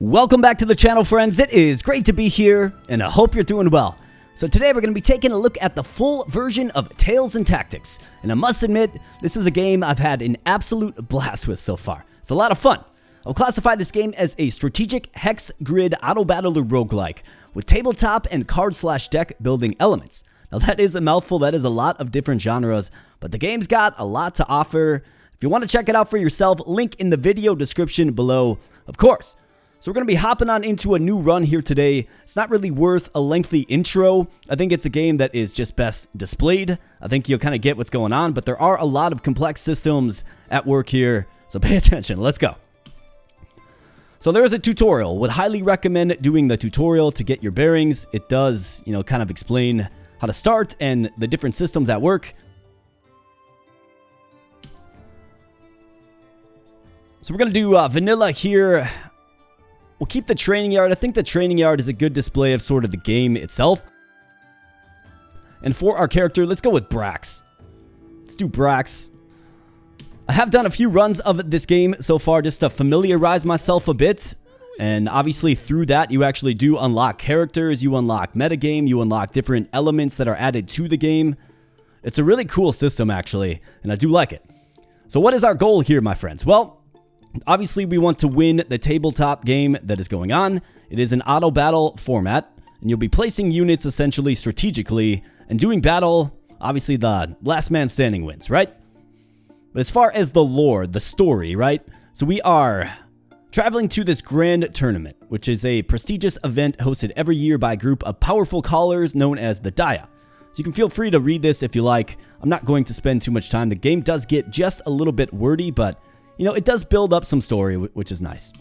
Welcome back to the channel, friends. It is great to be here, and I hope you're doing well. So today we're going to be taking a look at the full version of Tales and Tactics, and I must admit, this is a game I've had an absolute blast with so far. It's a lot of fun. I'll classify this game as a strategic hex grid autobattler roguelike with tabletop and card/deck building elements. Now that is a mouthful, that is a lot of different genres, but the game's got a lot to offer. If you want to check it out for yourself, link in the video description below, of course. So we're going to be hopping on into a new run here today. It's not really worth a lengthy intro. I think it's a game that is just best displayed. I think you'll kind of get what's going on, but there are a lot of complex systems at work here, so pay attention. Let's go. So there is a tutorial. Would highly recommend doing the tutorial to get your bearings. It does, kind of explain how to start and the different systems at work. So we're going to do vanilla here. We'll keep the training yard. I think the training yard is a good display of sort of the game itself. And for our character, let's go with Brax. Let's do Brax. I have done a few runs of this game so far just to familiarize myself a bit. And obviously through that, you actually do unlock characters, you unlock metagame, you unlock different elements that are added to the game. It's a really cool system, actually, and I do like it. So what is our goal here, my friends? Well, obviously, we want to win the tabletop game that is going on. It is an auto battle format, and you'll be placing units essentially strategically and doing battle. Obviously, the last man standing wins, right? But as far as the lore, the story, right? So we are traveling to this grand tournament, which is a prestigious event hosted every year by a group of powerful callers known as the Daya. So you can feel free to read this if you like. I'm not going to spend too much time. The game does get just a little bit wordy, but it does build up some story, which is nice.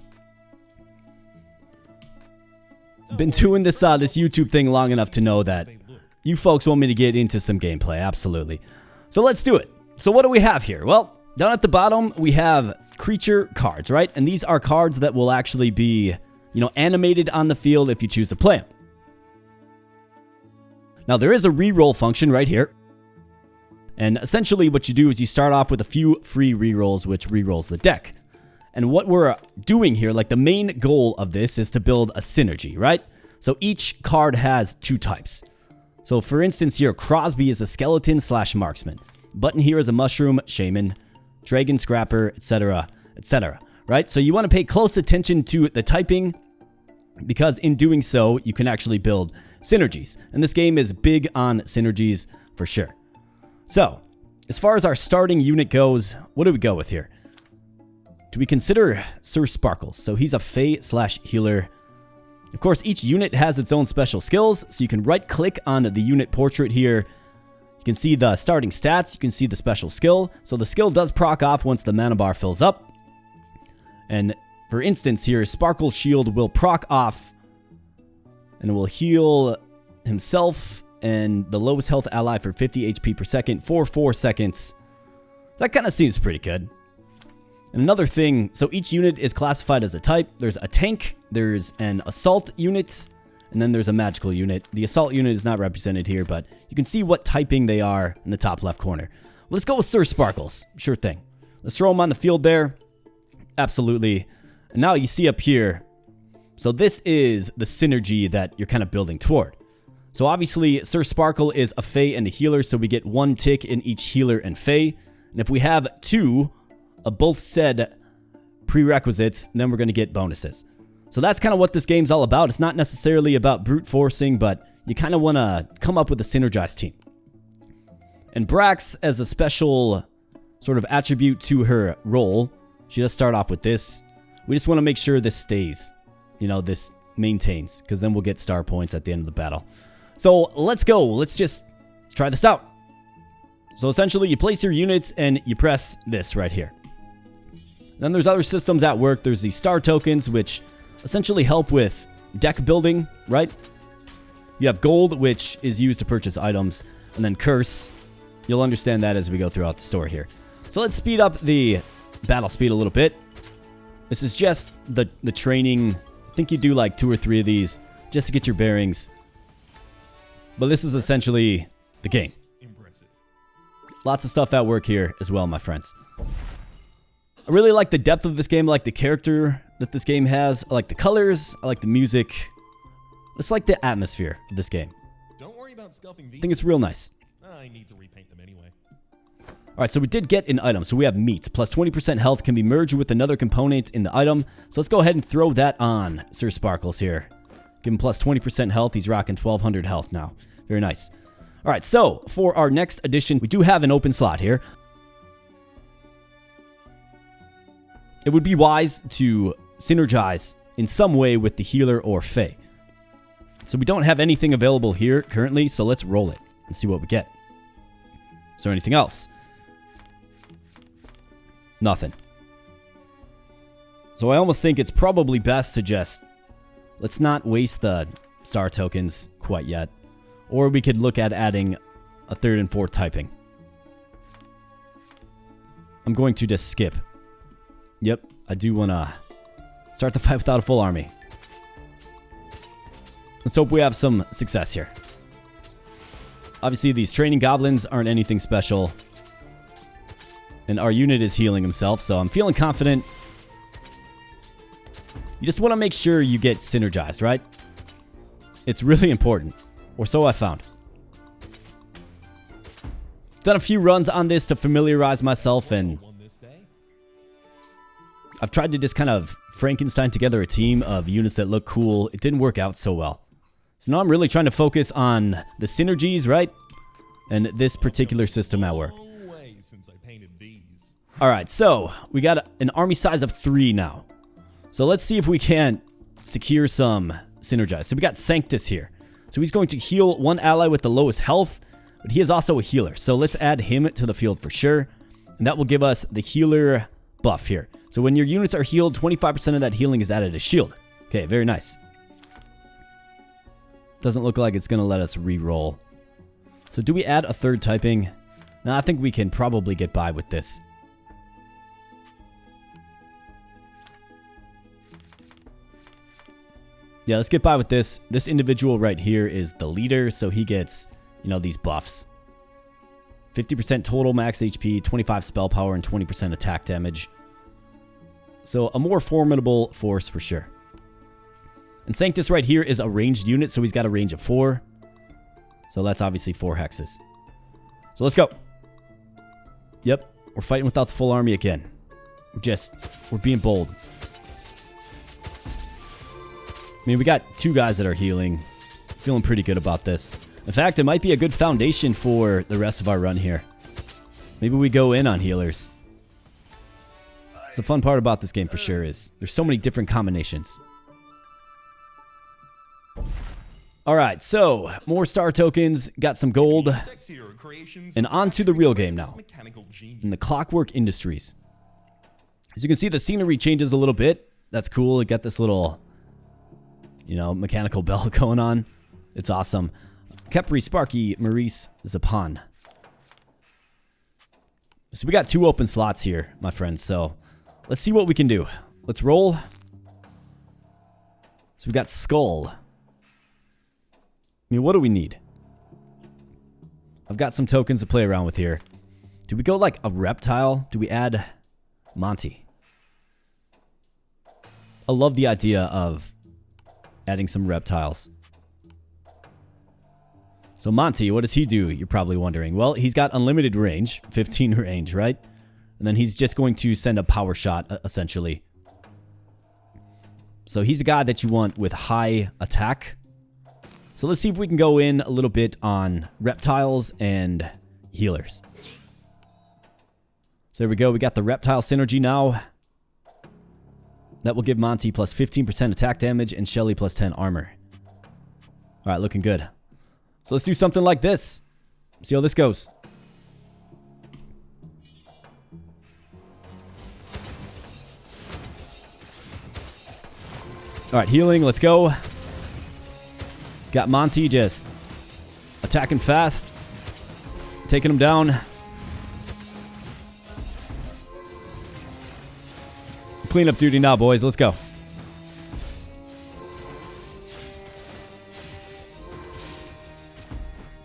Been doing this YouTube thing long enough to know that you folks want me to get into some gameplay, absolutely. So let's do it. So what do we have here? Well, down at the bottom, we have creature cards, right? And these are cards that will actually be, animated on the field if you choose to play them. Now, there is a reroll function right here. And essentially what you do is you start off with a few free rerolls, which rerolls the deck. And what we're doing here, like the main goal of this is to build a synergy, right? So each card has two types. So for instance here, Crosby is a skeleton/marksman. Button here is a mushroom, shaman, dragon scrapper, etc., etc., right? So you want to pay close attention to the typing because in doing so, you can actually build synergies. And this game is big on synergies for sure. So, as far as our starting unit goes, what do we go with here? Do we consider Sir Sparkles? So he's a Fae/healer. Of course, each unit has its own special skills, so you can right-click on the unit portrait here. You can see the starting stats, you can see the special skill. So the skill does proc off once the mana bar fills up. And for instance here, Sparkle Shield will proc off and it will heal himself and the lowest health ally for 50 HP per second for 4 seconds. That kind of seems pretty good. And another thing, so each unit is classified as a type. There's a tank, there's an assault unit, and then there's a magical unit. The assault unit is not represented here, but you can see what typing they are in the top left corner. Let's go with Sir Sparkles. Sure thing. Let's throw him on the field there. Absolutely. And now you see up here, so this is the synergy that you're kind of building toward. So obviously, Sir Sparkle is a Fae and a healer, so we get 1 tick in each healer and Fae. And if we have 2 of both said prerequisites, then we're going to get bonuses. So that's kind of what this game's all about. It's not necessarily about brute forcing, but you kind of want to come up with a synergized team. And Brax, as a special sort of attribute to her role, she does start off with this. We just want to make sure this stays, this maintains, because then we'll get star points at the end of the battle. So let's go. Let's just try this out. So essentially, you place your units and you press this right here. Then there's other systems at work. There's these star tokens, which essentially help with deck building, right? You have gold, which is used to purchase items, and then curse. You'll understand that as we go throughout the story here. So let's speed up the battle speed a little bit. This is just the training. I think you do like 2 or 3 of these just to get your bearings. But this is essentially the game. Lots of stuff at work here as well, my friends. I really like the depth of this game. I like the character that this game has. I like the colors. I like the music. It's like the atmosphere of this game. Don't worry about scuffing these. I think it's real nice. I need to repaint them anyway. Alright, so we did get an item. So we have meat. Plus 20% health can be merged with another component in the item. So let's go ahead and throw that on Sir Sparkles here. Give him plus 20% health. He's rocking 1200 health now. Very nice. Alright, so for our next addition, we do have an open slot here. It would be wise to synergize in some way with the healer or Fae. So we don't have anything available here currently, so let's roll it and see what we get. Is there anything else? Nothing. So I almost think it's probably best to just... let's not waste the star tokens quite yet. Or we could look at adding a third and fourth typing. I'm going to just skip. Yep, I do want to start the fight without a full army. Let's hope we have some success here. Obviously, these training goblins aren't anything special. And our unit is healing himself, so I'm feeling confident. You just want to make sure you get synergized, right? It's really important. Or so I found. Done a few runs on this to familiarize myself, and I've tried to just kind of Frankenstein together a team of units that look cool. It didn't work out so well. So now I'm really trying to focus on the synergies, right? And this particular system at work. Alright, so we got an army size of 3 now. So let's see if we can secure some synergize. So we got Sanctus here. So he's going to heal one ally with the lowest health, but he is also a healer. So let's add him to the field for sure. And that will give us the healer buff here. So when your units are healed, 25% of that healing is added as shield. Okay, very nice. Doesn't look like it's going to let us re-roll. So do we add a third typing? No, I think we can probably get by with this. Yeah, let's get by with this. This individual right here is the leader, so he gets, you know, these buffs. 50% total max HP, 25 spell power, and 20% attack damage. So a more formidable force for sure. And Sanctus right here is a ranged unit, so he's got a range of 4. So that's obviously 4 hexes. So let's go. Yep, we're fighting without the full army again. We're being bold. I mean, we got 2 guys that are healing. Feeling pretty good about this. In fact, it might be a good foundation for the rest of our run here. Maybe we go in on healers. It's the fun part about this game for sure is there's so many different combinations. Alright, so more star tokens, got some gold, and on to the real game now, in the Clockwork Industries. As you can see, the scenery changes a little bit. That's cool. It got this little, you know, mechanical bell going on. It's awesome. Kepri, Sparky, Maurice, Zapan. So we got 2 open slots here, my friends, so let's see what we can do. Let's roll. So we got Skull. I mean, what do we need? I've got some tokens to play around with here. Do we go like a reptile? Do we add Monty? I love the idea of adding some reptiles. So Monty, what does he do? You're probably wondering. Well, he's got unlimited range, 15 range, right? And then he's just going to send a power shot, essentially. So he's a guy that you want with high attack. So let's see if we can go in a little bit on reptiles and healers. So there we go. We got the reptile synergy now. That will give Monty plus 15% attack damage and Shelly plus 10 armor. All right, looking good. So let's do something like this. See how this goes. All right, healing. Let's go. Got Monty just attacking fast. Taking him down. Cleanup duty now, boys. Let's go.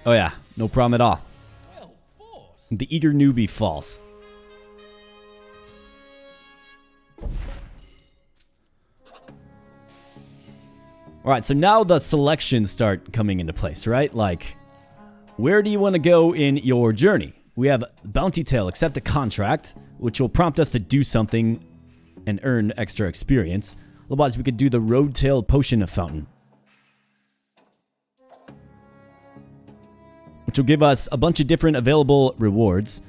Oh yeah, no problem at all. The eager newbie falls. Alright, so now the selections start coming into place, right? Like, where do you want to go in your journey? We have Bounty Tale, accept a contract, which will prompt us to do something and earn extra experience. Otherwise, we could do the Road Tail Potion Fountain, which will give us a bunch of different available rewards.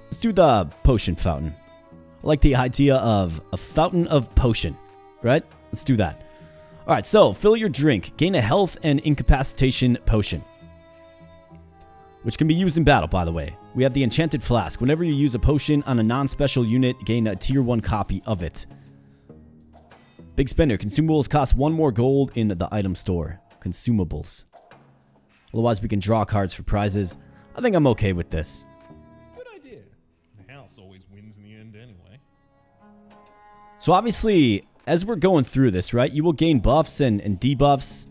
Let's do the Potion Fountain. I like the idea of a fountain of potion, right? Let's do that. Alright, so fill your drink. Gain a health and incapacitation potion, which can be used in battle, by the way. We have the Enchanted Flask. Whenever you use a potion on a non-special unit, gain a tier 1 copy of it. Big spender. Consumables cost 1 more gold in the item store. Consumables. Otherwise, we can draw cards for prizes. I think I'm okay with this. Good idea. The house always wins in the end anyway. So obviously, as we're going through this, right, you will gain buffs and debuffs.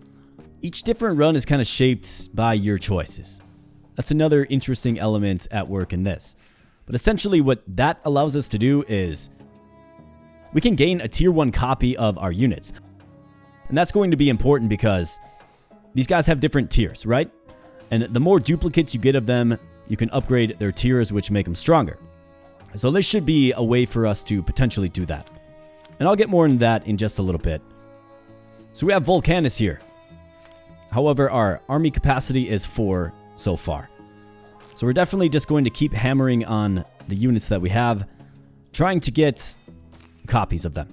Each different run is kind of shaped by your choices. That's another interesting element at work in this. But essentially what that allows us to do is we can gain a tier 1 copy of our units. And that's going to be important because these guys have different tiers, right? And the more duplicates you get of them, you can upgrade their tiers, which make them stronger. So this should be a way for us to potentially do that. And I'll get more into that in just a little bit. So we have Volcanus here. However, our army capacity is 4 so far. So we're definitely just going to keep hammering on the units that we have, trying to get copies of them.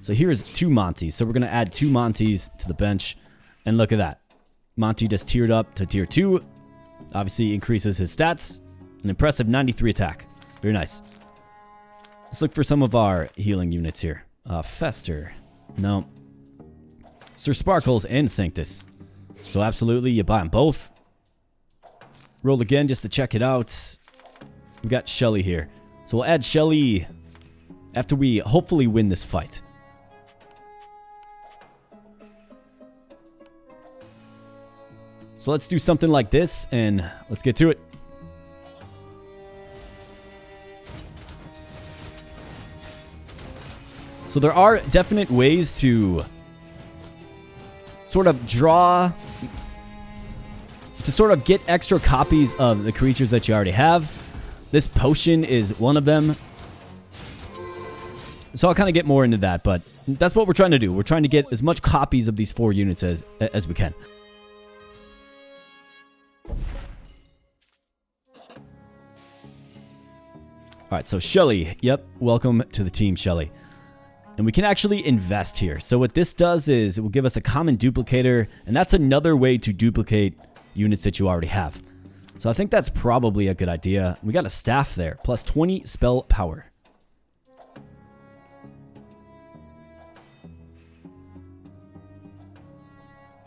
So here's 2 Monties. So we're going to add 2 Monties to the bench. And look at that. Monty just tiered up to tier 2. Obviously increases his stats. An impressive 93 attack. Very nice. Let's look for some of our healing units here. Fester. No. Sir Sparkles and Sanctus. So absolutely, you buy them both. Roll again just to check it out. We got Shelly here. So we'll add Shelly after we hopefully win this fight. So let's do something like this and let's get to it. So there are definite ways to sort of draw, to sort of get extra copies of the creatures that you already have. This potion is one of them. So I'll kind of get more into that, but that's what we're trying to do. We're trying to get as much copies of these 4 units as we can. Alright, so Shelly. Yep, welcome to the team, Shelly. And we can actually invest here. So what this does is it will give us a common duplicator, and that's another way to duplicate units that you already have. So I think that's probably a good idea. We got a staff there, plus 20 spell power.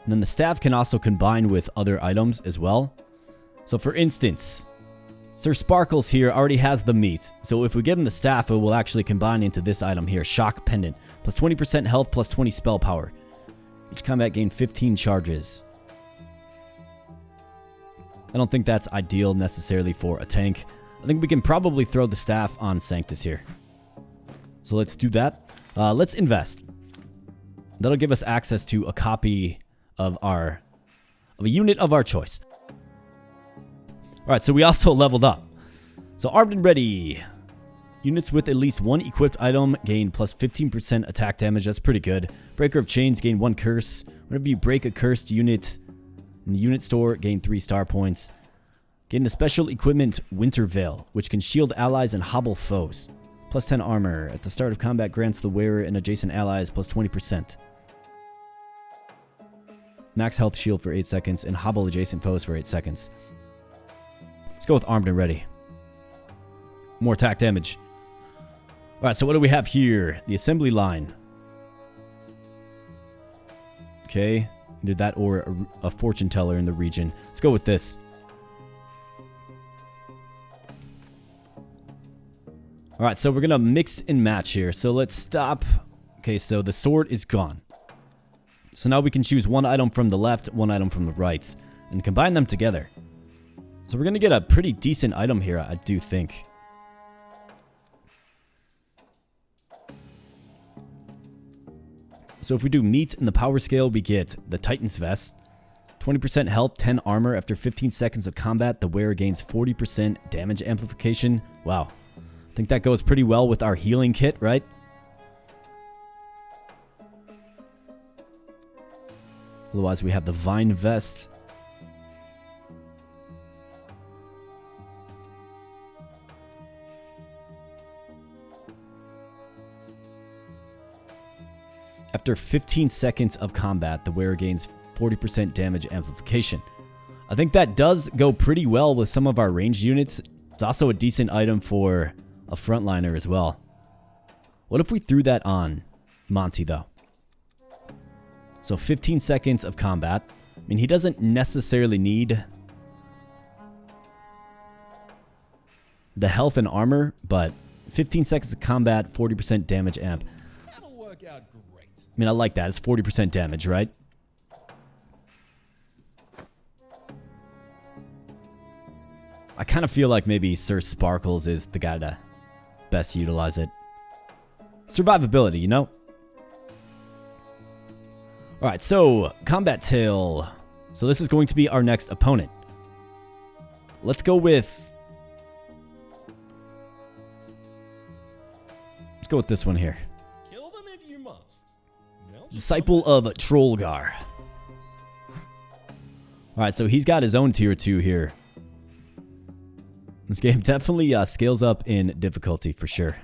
And then the staff can also combine with other items as well. So for instance, Sir Sparkles here already has the meat. So if we give him the staff, it will actually combine into this item here, Shock Pendant. Plus 20% health, plus 20 spell power. Each combat gain 15 charges. I don't think that's ideal necessarily for a tank. I think we can probably throw the staff on Sanctus here. So let's do that. Let's invest. That'll give us access to a copy of a unit of our choice. Alright, so we also leveled up. So armed and ready. Units with at least 1 equipped item gain plus 15% attack damage. That's pretty good. Breaker of Chains gain 1 curse. Whenever you break a cursed unit in the unit store, gain 3 star points. Gain the special equipment Winter Veil, which can shield allies and hobble foes. Plus 10 armor. At the start of combat grants the wearer and adjacent allies plus 20%. Max health shield for 8 seconds and hobble adjacent foes for 8 seconds. Let's go with armed and ready. More attack damage. Alright, so what do we have here? The assembly line. Okay. Either that or a fortune teller in the region. Let's go with this. Alright, so we're going to mix and match here. So let's stop. Okay, so the sword is gone. So now we can choose 1 item from the left, 1 item from the right, and combine them together. So we're going to get a pretty decent item here, I do think. So if we do meat in the power scale, we get the Titan's Vest. 20% health, 10 armor. After 15 seconds of combat, the wearer gains 40% damage amplification. Wow. I think that goes pretty well with our healing kit, right? Otherwise, we have the Vine Vest. After 15 seconds of combat, the wearer gains 40% damage amplification. I think that does go pretty well with some of our ranged units. It's also a decent item for a frontliner as well. What if we threw that on Monty, though? So 15 seconds of combat. I mean, he doesn't necessarily need the health and armor, but 15 seconds of combat, 40% damage amp. That'll work out great. I mean, I like that. It's 40% damage, right? I kind of feel like maybe Sir Sparkles is the guy to best utilize it. Survivability, you know? Alright, so combat tale. So this is going to be our next opponent. Let's go with... Let's go with this one here. Kill them if you must. Disciple of Trollgar. Alright, so he's got his own tier 2 here. This game definitely scales up in difficulty for sure.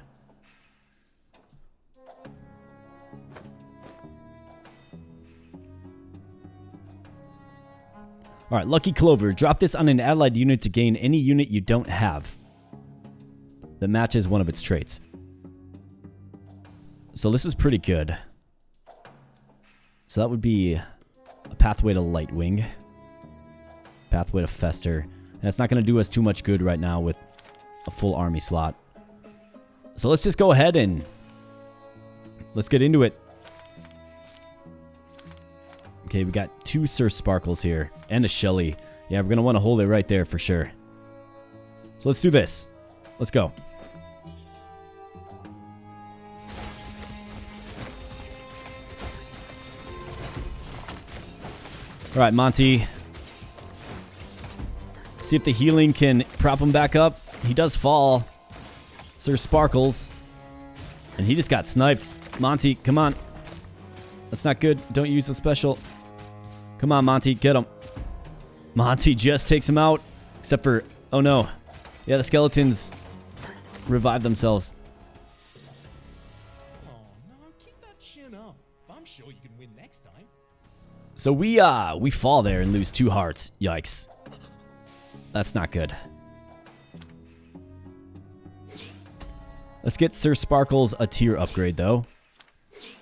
Alright, Lucky Clover. Drop this on an allied unit to gain any unit you don't have that matches one of its traits. So this is pretty good. So that would be a pathway to Lightwing. Pathway to Fester. That's not going to do us too much good right now with a full army slot. So let's just go ahead and let's get into it. Okay, we got 2 Sir Sparkles here and a Shelly. Yeah, we're going to want to hold it right there for sure. So let's do this. Let's go. All right, Monty. See if the healing can prop him back up. He does fall. Sir Sparkles. And he just got sniped. Monty, come on. That's not good. Don't use the special. Come on, Monty. Get him. Monty just takes him out. Except for... Oh, no. Yeah, the skeletons revive themselves. Oh, no. Keep that chin up. I'm sure you can win next time. So we fall there and lose 2 hearts. Yikes. That's not good. Let's get Sir Sparkles a tier upgrade, though.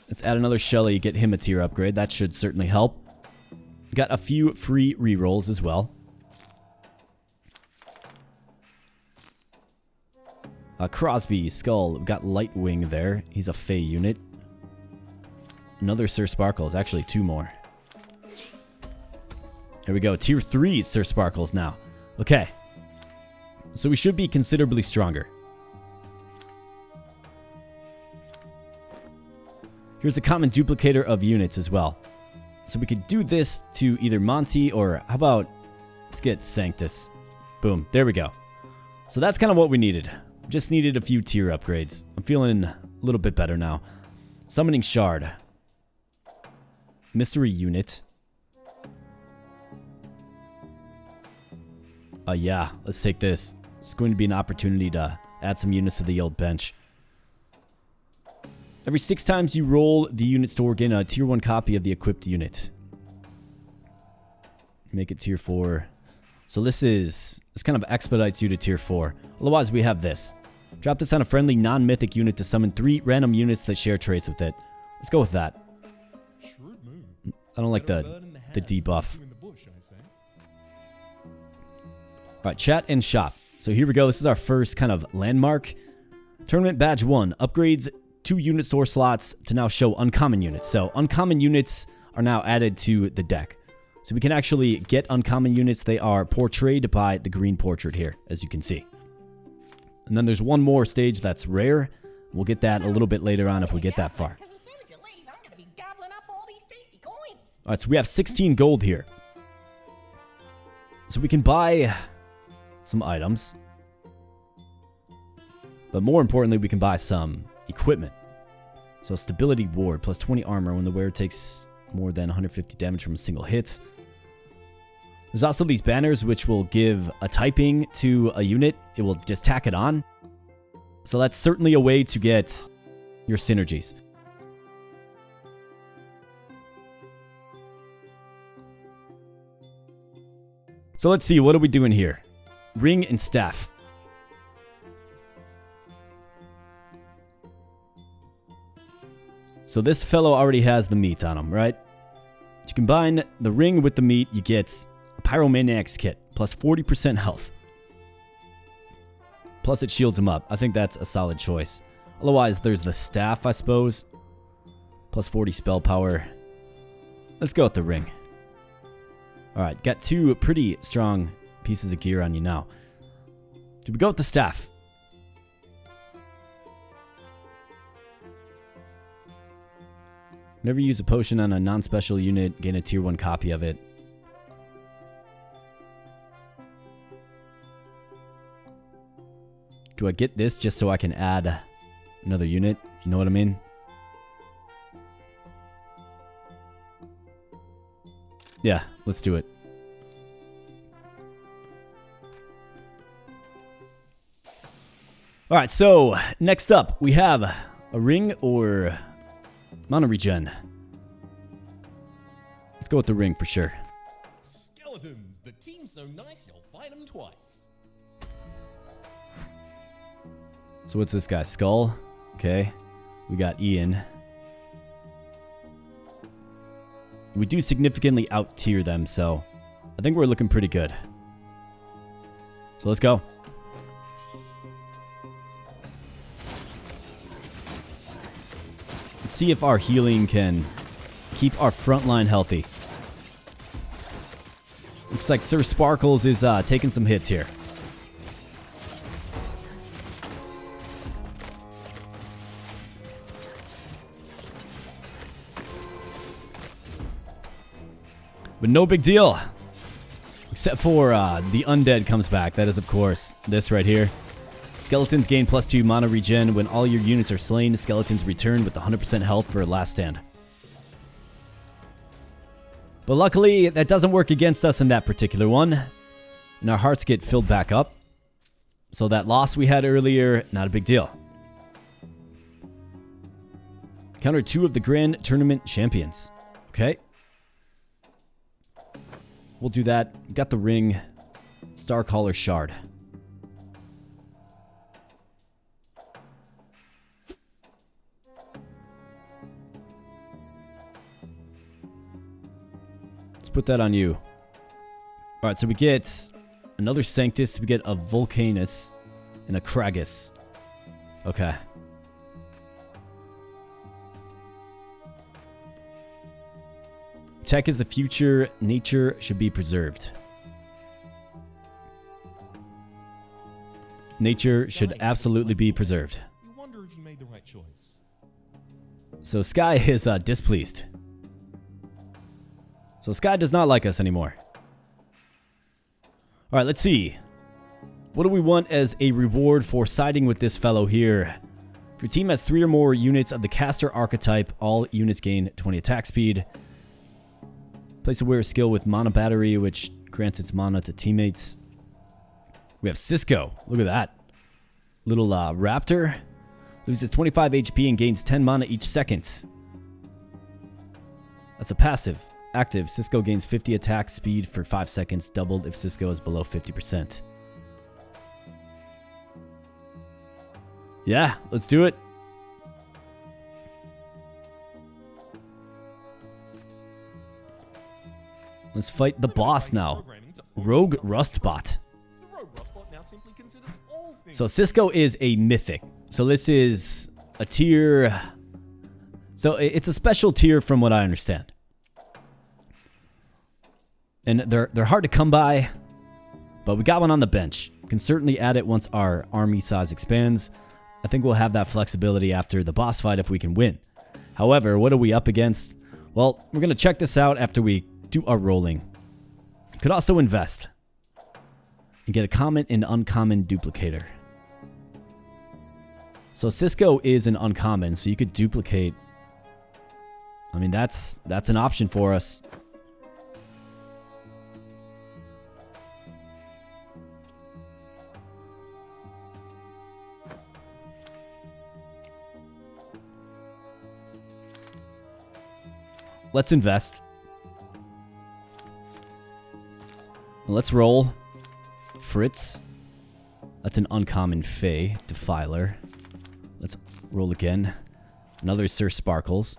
Let's add another Shelly, get him a tier upgrade. That should certainly help. We got a few free rerolls as well. Crosby, Skull. We've got Lightwing there. He's a Fey unit. Another Sir Sparkles. Actually, 2 more. Here we go. Tier 3 Sir Sparkles now. Okay. So we should be considerably stronger. Here's a common duplicator of units as well. So we could do this to either Monty or how about let's get Sanctus. Boom. There we go. So that's kind of what we needed. Just needed a few tier upgrades. I'm feeling a little bit better now. Summoning Shard. Mystery unit. Yeah, let's take this. It's going to be an opportunity to add some units to the old bench. Every 6 times you roll the unit store, gain a tier 1 copy of the equipped unit. Make it tier 4. So this kind of expedites you to tier 4. Otherwise, we have this. Drop this on a friendly non-mythic unit to summon 3 random units that share traits with it. Let's go with that. Shrewd move. I don't like the debuff. Alright, chat and shop. So here we go. This is our first kind of landmark. Tournament badge 1. Upgrades 2 unit store slots to now show uncommon units. So uncommon units are now added to the deck. So we can actually get uncommon units. They are portrayed by the green portrait here, as you can see. And then there's one more stage that's rare. We'll get that a little bit later on if we get that far. Alright, so we have 16 gold here. So we can buy some items. But more importantly, we can buy some equipment. So stability ward, plus 20 armor when the wearer takes more than 150 damage from a single hit. There's also these banners which will give a typing to a unit. It will just tack it on. So that's certainly a way to get your synergies. So let's see, what are we doing here? Ring and staff. So this fellow already has the meat on him, right? To combine the ring with the meat, you get a Pyromaniac's kit, plus 40% health. Plus it shields him up. I think that's a solid choice. Otherwise, there's the staff, I suppose. Plus 40 spell power. Let's go with the ring. Alright, got two pretty strong pieces of gear on you now. Do we go with the staff? Whenever you use a potion on a non-special unit, gain a tier 1 copy of it. Do I get this just so I can add another unit? You know what I mean? Yeah, let's do it. Alright, so next up we have a ring or mana regen. Let's go with the ring for sure. Skeletons, the team's so nice you'll fight them twice. So what's this guy? Skull? Okay. We got Ian. We do significantly out-tier them, so I think we're looking pretty good. So let's go. Let's see if our healing can keep our front line healthy. Looks like Sir Sparkles is taking some hits here. But no big deal. Except for the undead comes back. That is, of course, this right here. Skeletons gain +2 mana regen. When all your units are slain, skeletons return with 100% health for a last stand. But luckily, that doesn't work against us in that particular one. And our hearts get filled back up. So that loss we had earlier, not a big deal. Counter 2 of the Grand Tournament Champions. Okay. We'll do that. Got the ring. Starcaller Shard. Let's put that on you. Alright, so we get another Sanctus. We get a Vulcanus and a Kragus. Okay. Tech is the future. Nature should be preserved. Nature should absolutely be preserved. You wonder if you made the right choice. So Sky is displeased. So Sky does not like us anymore. Alright, let's see. What do we want as a reward for siding with this fellow here? If your team has 3 or more units of the caster archetype, all units gain 20 attack speed. Place a wearer skill with mana battery, which grants its mana to teammates. We have Cisco. Look at that. Little raptor. Loses 25 HP and gains 10 mana each second. That's a passive. Active. Cisco gains 50 attack speed for 5 seconds, doubled if Cisco is below 50%. Yeah, let's do it. Let's fight the boss now. Rogue Rustbot. So Cisco is a mythic. So this is a tier. So it's a special tier from what I understand. And they're hard to come by. But we got one on the bench. Can certainly add it once our army size expands. I think we'll have that flexibility after the boss fight if we can win. However, what are we up against? Well, we're going to check this out after we do our rolling. Could also invest. And get a common and uncommon duplicator. So Cisco is an uncommon, so you could duplicate. I mean, that's an option for us. Let's invest. Let's roll. Fritz. That's an uncommon Fey. Defiler. Let's roll again. Another Sir Sparkles.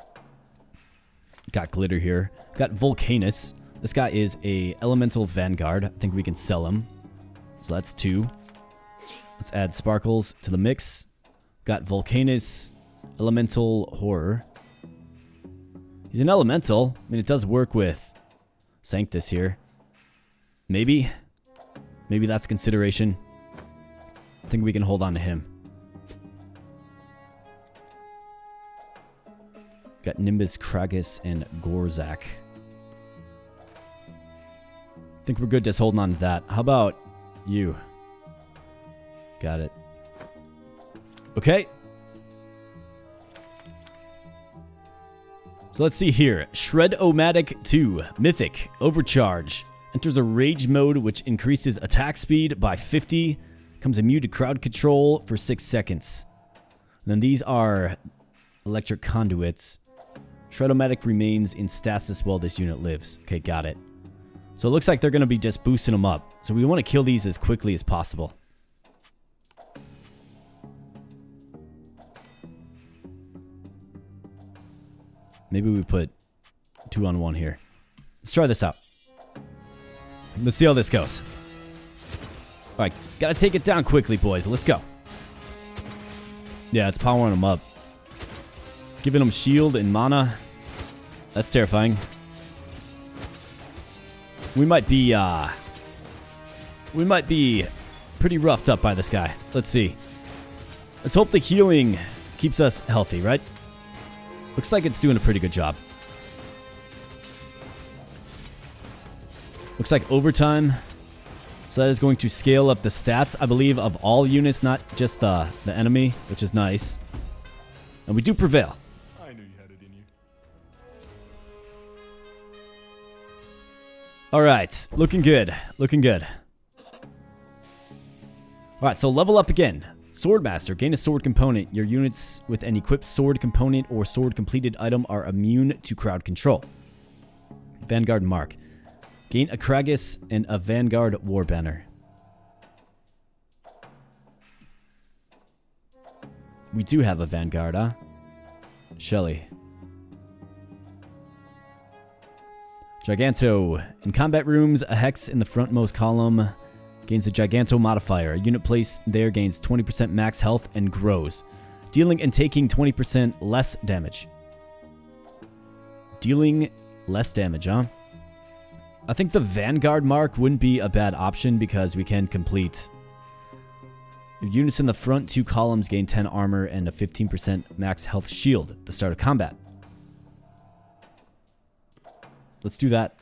Got Glitter here. Got Volcanus. This guy is a Elemental Vanguard. I think we can sell him. So that's 2. Let's add Sparkles to the mix. Got Volcanus. Elemental Horror. He's an Elemental. I mean, it does work with Sanctus here. Maybe. Maybe that's consideration. I think we can hold on to him. Got Nimbus, Kragus, and Gorzak. I think we're good just holding on to that. How about you? Got it. Okay. So let's see here. Shred-O-Matic 2. Mythic. Overcharge. Enters a rage mode which increases attack speed by 50. Comes immune to crowd control for 6 seconds. And then these are electric conduits. Shred-O-Matic remains in stasis while this unit lives. Okay, got it. So it looks like they're going to be just boosting them up. So we want to kill these as quickly as possible. Maybe we put 2 on 1 here. Let's try this out. Let's see how this goes. Alright, gotta take it down quickly, boys. Let's go. Yeah, it's powering them up. Giving them shield and mana. That's terrifying. We might be pretty roughed up by this guy. Let's see. Let's hope the healing keeps us healthy, right? Looks like it's doing a pretty good job. Looks like overtime. So that is going to scale up the stats, I believe, of all units, not just the enemy, which is nice. And we do prevail. I knew you had it in you. Alright, looking good. Looking good. Alright, so level up again. Swordmaster, gain a sword component. Your units with an equipped sword component or sword completed item are immune to crowd control. Vanguard Mark. Gain a Kragus and a Vanguard War Banner. We do have a Vanguard, huh? Shelly. Giganto. In combat rooms, a hex in the frontmost column gains a Giganto modifier. A unit placed there gains 20% max health and grows, dealing and taking 20% less damage. Dealing less damage, huh? I think the Vanguard Mark wouldn't be a bad option because we can complete. Units in the front 2 columns gain 10 armor and a 15% max health shield at the start of combat. Let's do that.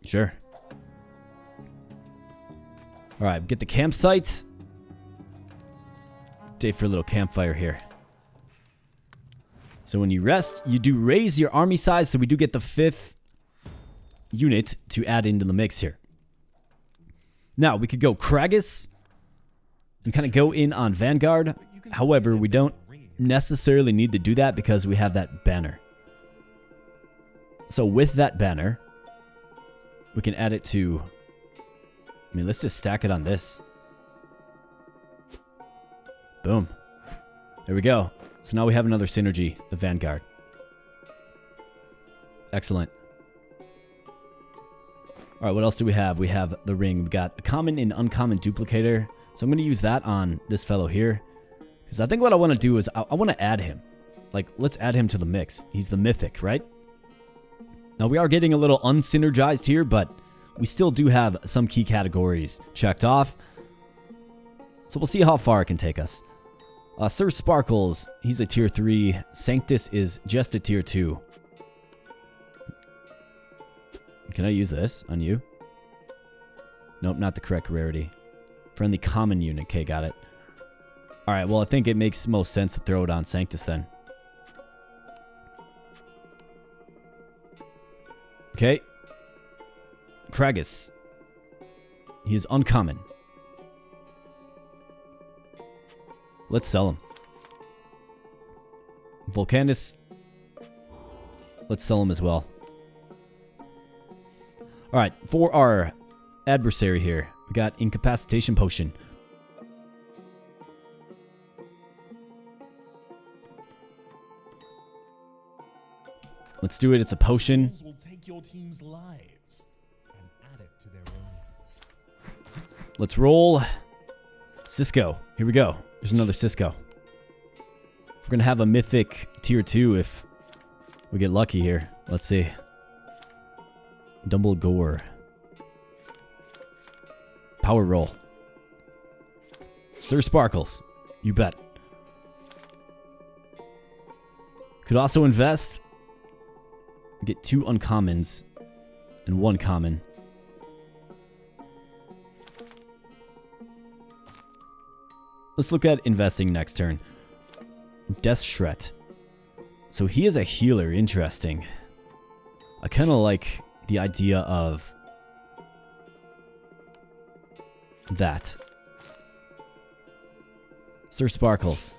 Sure. Alright, get the campsite. Day for a little campfire here. So when you rest, you do raise your army size, so we do get the 5th unit to add into the mix here. Now, we could go Kragus and kind of go in on Vanguard. However, we don't necessarily need to do that because we have that banner. So with that banner, we can add it to... I mean, let's just stack it on this. Boom. There we go. So now we have another synergy, the Vanguard. Excellent. Alright, what else do we have? We have the ring. We got a common and uncommon duplicator. So I'm going to use that on this fellow here. Because I think what I want to do is I want to add him. Like, let's add him to the mix. He's the mythic, right? Now, we are getting a little unsynergized here, but we still do have some key categories checked off. So we'll see how far it can take us. Sir Sparkles, he's a tier 3. Sanctus is just a tier 2. Can I use this on you? Nope, not the correct rarity. Friendly common unit. Okay, got it. Alright, well, I think it makes most sense to throw it on Sanctus then. Okay. Kragus. He is uncommon. Let's sell him. Volcanus. Let's sell him as well. Alright, for our adversary here, we got Incapacitation Potion. Let's do it. It's a potion. Will take your team's lives and add it to their own. Let's roll. Cisco. Here we go. There's another Cisco. We're going to have a mythic tier 2 if we get lucky here. Let's see. Dumble Gore. Power roll. Sir Sparkles. You bet. Could also invest. Get 2 uncommons and 1 common. Let's look at investing next turn. Death Shret. So he is a healer. Interesting. I kind of like the idea of that. Sir Sparkles.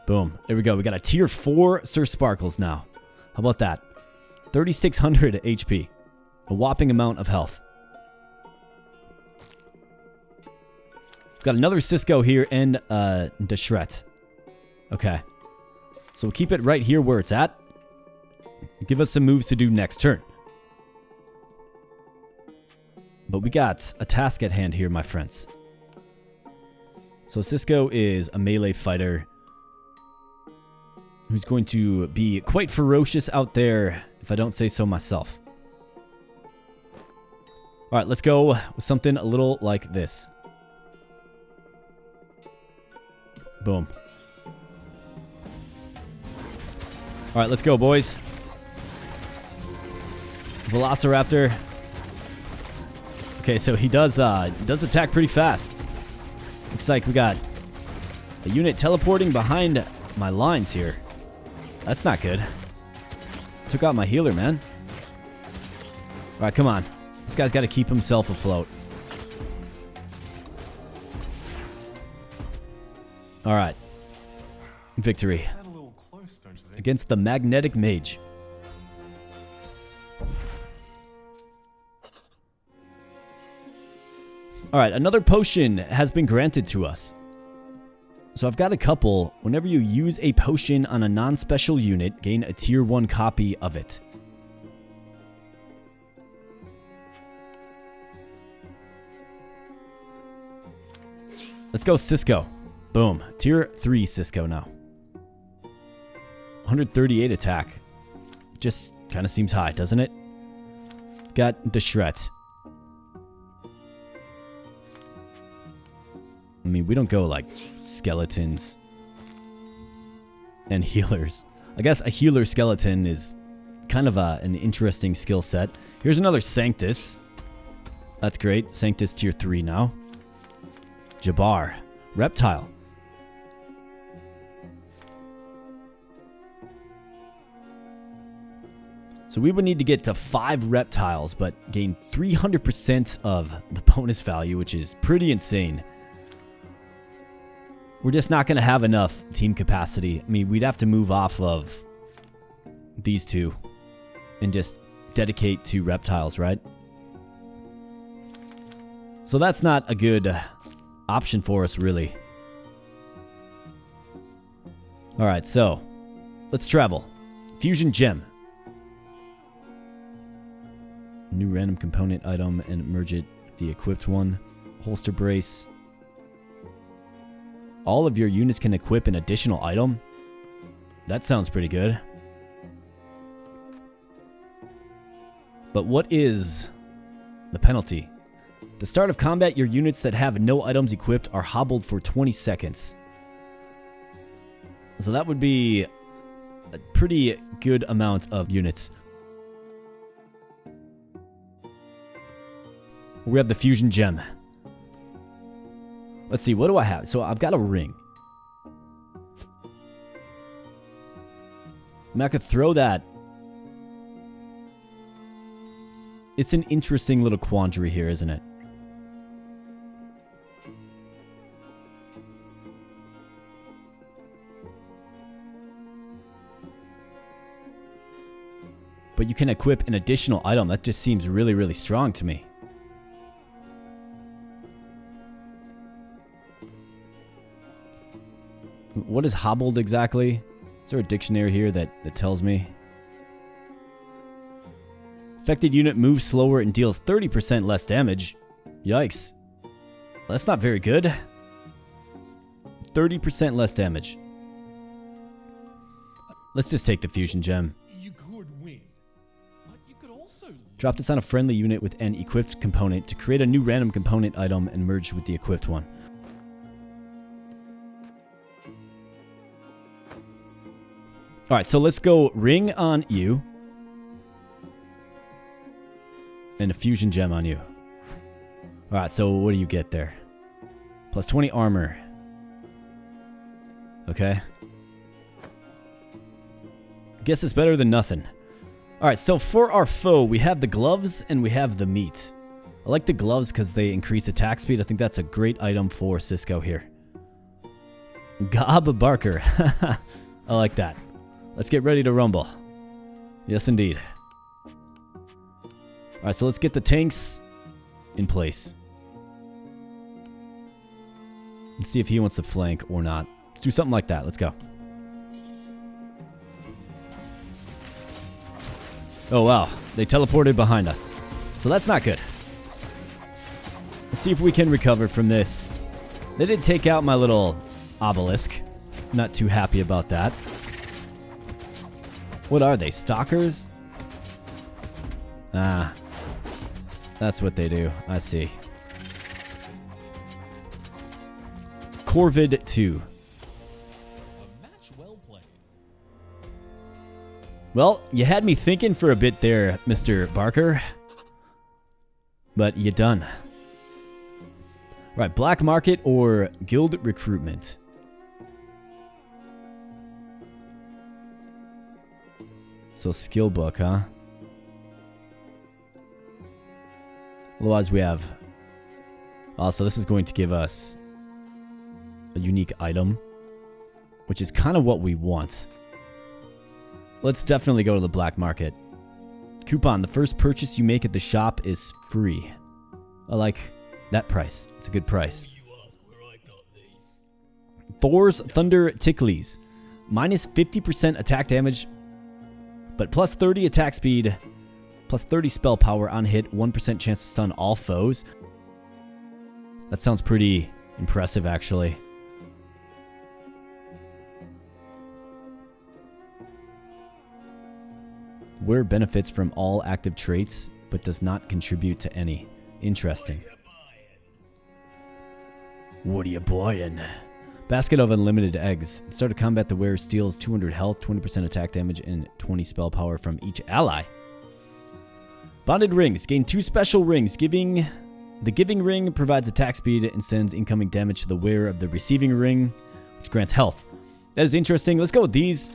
Boom. There we go. We got a tier 4 Sir Sparkles now. How about that? 3,600 HP. A whopping amount of health. Got another Cisco here and Deshret. Okay. So we'll keep it right here where it's at. Give us some moves to do next turn. But we got a task at hand here, my friends. So Cisco is a melee fighter who's going to be quite ferocious out there, if I don't say so myself. Alright, let's go with something a little like this. Boom. Alright, let's go, boys. Velociraptor. Okay, so he does attack pretty fast. Looks like we got a unit teleporting behind my lines here. That's not good. Took out my healer, man. Alright, come on. This guy's got to keep himself afloat. Alright. Victory. Against the Magnetic Mage. Alright, another potion has been granted to us. So I've got a couple. Whenever you use a potion on a non-special unit, gain a tier 1 copy of it. Let's go Cisco. Boom. Tier 3 Cisco now. 138 attack. Just kind of seems high, doesn't it? Got Deshret. I mean, we don't go like skeletons and healers. I guess a healer skeleton is kind of an interesting skill set. Here's another Sanctus. That's great. Sanctus tier 3 now. Jabbar. Reptile. So we would need to get to 5 reptiles, but gain 300% of the bonus value, which is pretty insane. We're just not going to have enough team capacity. I mean, we'd have to move off of these two and just dedicate to reptiles, right? So that's not a good option for us, really. Alright, so let's travel. Fusion Gem. New random component item and merge it with the equipped one. Holster brace. All of your units can equip an additional item. That sounds pretty good. But what is the penalty? At the start of combat, your units that have no items equipped are hobbled for 20 seconds. So that would be a pretty good amount of units. We have the fusion gem. Let's see, what do I have? So I've got a ring. I'm not going to throw that. It's an interesting little quandary here, isn't it? But you can equip an additional item. That just seems really, really strong to me. What is hobbled exactly? Is there a dictionary here that tells me? Affected unit moves slower and deals 30% less damage. Yikes. That's not very good. 30% less damage. Let's just take the fusion gem. You could win, but you could also lose. Drop this on a friendly unit with an equipped component to create a new random component item and merge with the equipped one. Alright, so let's go ring on you. And a fusion gem on you. Alright, so what do you get there? Plus 20 armor. Okay. Guess it's better than nothing. Alright, so for our foe, we have the gloves and we have the meat. I like the gloves because they increase attack speed. I think that's a great item for Cisco here. Gob Barker. I like that. Let's get ready to rumble. Yes, indeed. Alright, so let's get the tanks in place. Let's see if he wants to flank or not. Let's do something like that. Let's go. Oh, wow. They teleported behind us. So that's not good. Let's see if we can recover from this. They did take out my little obelisk. Not too happy about that. What are they? Stalkers? Ah. That's what they do. I see. Corvid 2. A match well played. Well, you had me thinking for a bit there, Mr. Barker. But you done. Right, black market or guild recruitment? So skill book, huh? Otherwise we have... Oh, so this is going to give us a unique item, which is kind of what we want. Let's definitely go to the black market. Coupon, the first purchase you make at the shop is free. I like that price. It's a good price. Thor's Thunder Ticklies. Minus 50% attack damage, but plus 30 attack speed, plus 30 spell power on hit, 1% chance to stun all foes. That sounds pretty impressive, actually. Wear benefits from all active traits, but does not contribute to any. Interesting. What are you buying? Basket of unlimited eggs. Start a combat, the wearer steals 200 health, 20% attack damage, and 20 spell power from each ally. Bonded rings. Gain 2 special rings. The giving ring provides attack speed and sends incoming damage to the wearer of the receiving ring, which grants health. That is interesting. Let's go with these.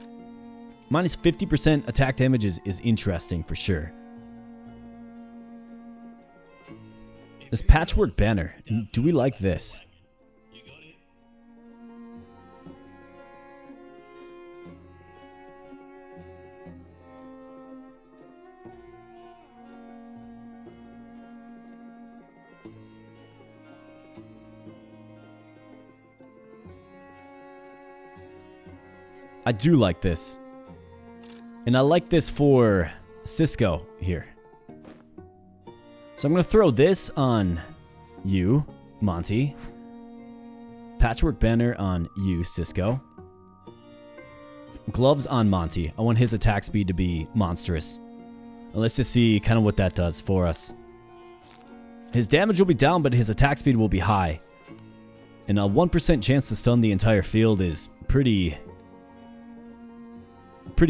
Minus 50% attack damage is interesting for sure. This patchwork banner. Do we like this? I do like this. And I like this for Cisco here. So I'm going to throw this on you, Monty. Patchwork banner on you, Cisco. Gloves on Monty. I want his attack speed to be monstrous. And let's just see kind of what that does for us. His damage will be down, but his attack speed will be high. And a 1% chance to stun the entire field is pretty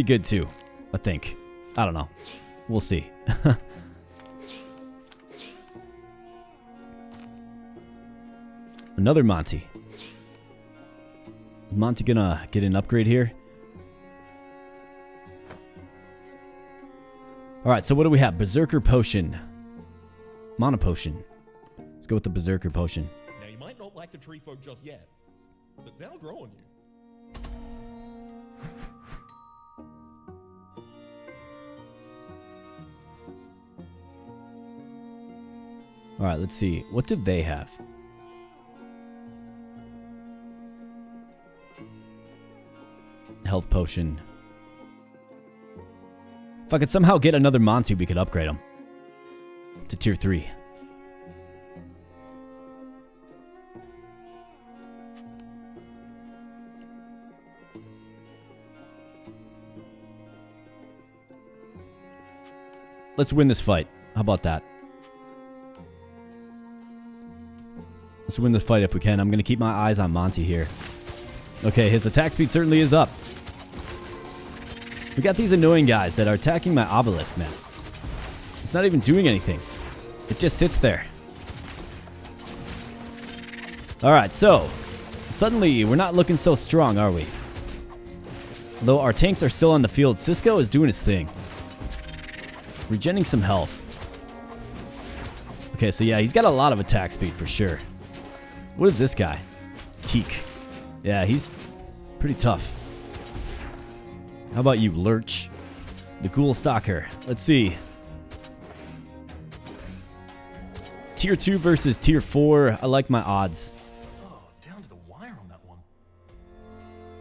good too, I think. I don't know. We'll see. Another Monty. Is Monty gonna get an upgrade here? Alright, so what do we have? Berserker Potion. Mana Potion. Let's go with the Berserker Potion. Now, you might not like the tree folk just yet, but they'll grow on you. Alright, let's see. What did they have? Health Potion. If I could somehow get another Monty, we could upgrade him to tier 3. Let's win this fight. How about that? Let's win the fight if we can. I'm going to keep my eyes on Monty here. Okay, his attack speed certainly is up. We got these annoying guys that are attacking my obelisk, man. It's not even doing anything. It just sits there. Alright, so suddenly we're not looking so strong, are we? Though our tanks are still on the field, Cisco is doing his thing. Regenerating some health. Okay, so yeah, he's got a lot of attack speed for sure. What is this guy? Teak. Yeah, he's pretty tough. How about you, Lurch? The Ghoul Stalker. Let's see. Tier 2 versus Tier 4. I like my odds. Oh, down to the wire on that one.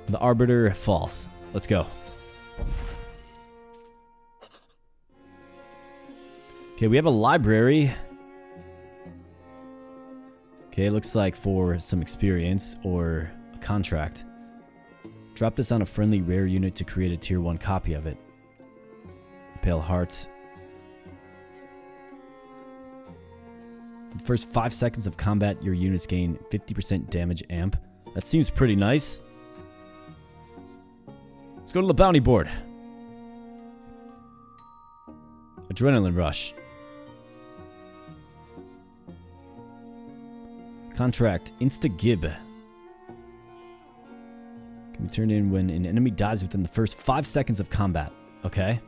The Arbiter false. Let's go. Okay, we have a library. Okay, looks like for some experience or a contract. Drop this on a friendly rare unit to create a tier 1 copy of it. Pale Heart. For the first 5 seconds of combat, your units gain 50% damage amp. That seems pretty nice. Let's go to the bounty board. Adrenaline Rush. Contract Insta-Gib. Can be turned in when an enemy dies within the first 5 seconds of combat. Okay.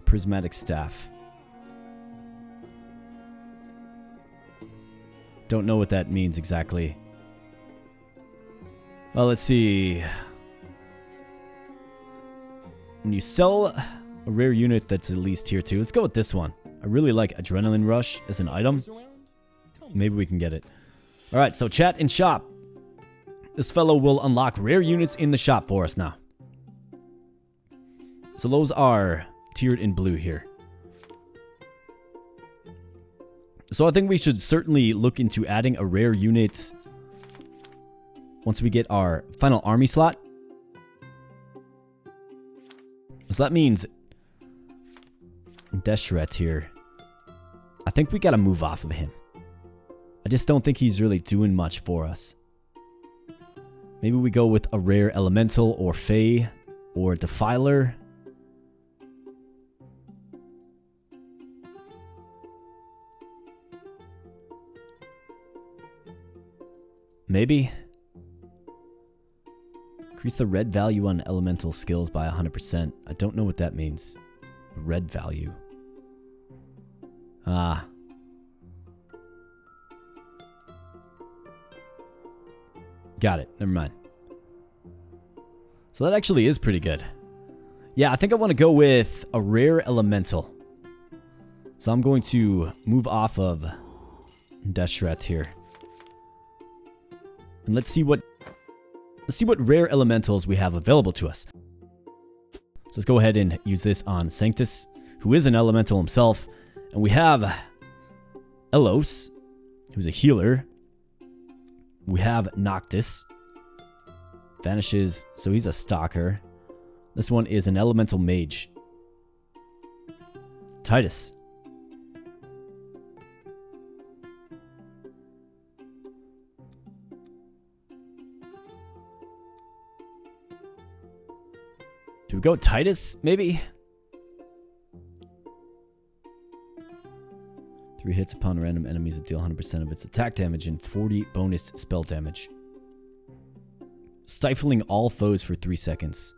Prismatic Staff. Don't know what that means exactly. Well, let's see. When you sell a rare unit that's at least tier 2, let's go with this one. I really like Adrenaline Rush as an item. Maybe we can get it. Alright, so chat and shop. This fellow will unlock rare units in the shop for us now. So those are tiered in blue here. So I think we should certainly look into adding a rare unit once we get our final army slot. So that means Deshret here. I think we gotta move off of him. I just don't think he's really doing much for us. Maybe we go with a rare elemental or Fae or Defiler. Maybe. Increase the red value on elemental skills by 100%. I don't know what that means. Red value. Ah. Got it. Never mind. So that actually is pretty good. Yeah, I think I want to go with a rare elemental. So I'm going to move off of Deshret here. And let's see what rare elementals we have available to us. So let's go ahead and use this on Sanctus, who is an elemental himself. And we have Elos, who's a healer. We have Noctis. Vanishes, so he's a stalker. This one is an elemental mage. Titus. Do Do we go Titus, maybe? 3 hits upon random enemies that deal 100% of its attack damage and 40 bonus spell damage. Stifling all foes for 3 seconds.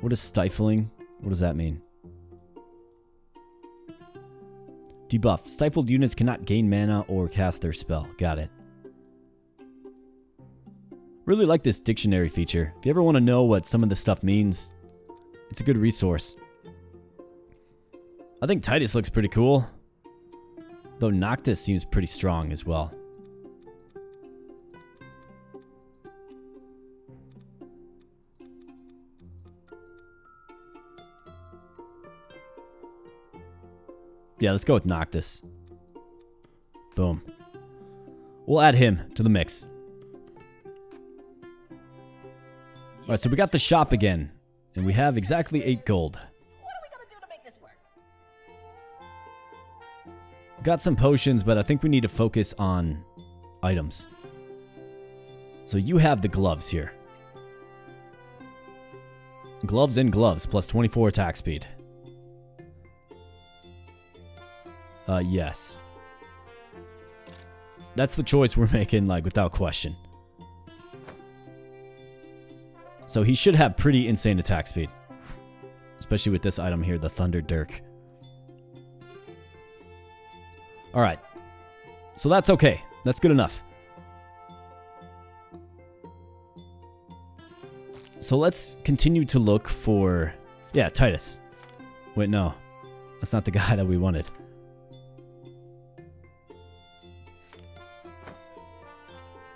What is stifling? What does that mean? Debuff. Stifled units cannot gain mana or cast their spell. Got it. Really like this dictionary feature. If you ever want to know what some of this stuff means, it's a good resource. I think Titus looks pretty cool. Though Noctis seems pretty strong as well. Yeah, let's go with Noctis. Boom. We'll add him to the mix. Alright, so we got the shop again. And we have exactly 8 gold. What are we gonna do to make this work? Got some potions, but I think we need to focus on items. So you have the gloves here. Gloves and gloves, plus 24 attack speed. Yes. That's the choice we're making, like, without question. So he should have pretty insane attack speed. Especially with this item here, the Thunder Dirk. Alright. So that's okay. That's good enough. So let's continue to look for... Yeah, Titus. Wait, no. That's not the guy that we wanted.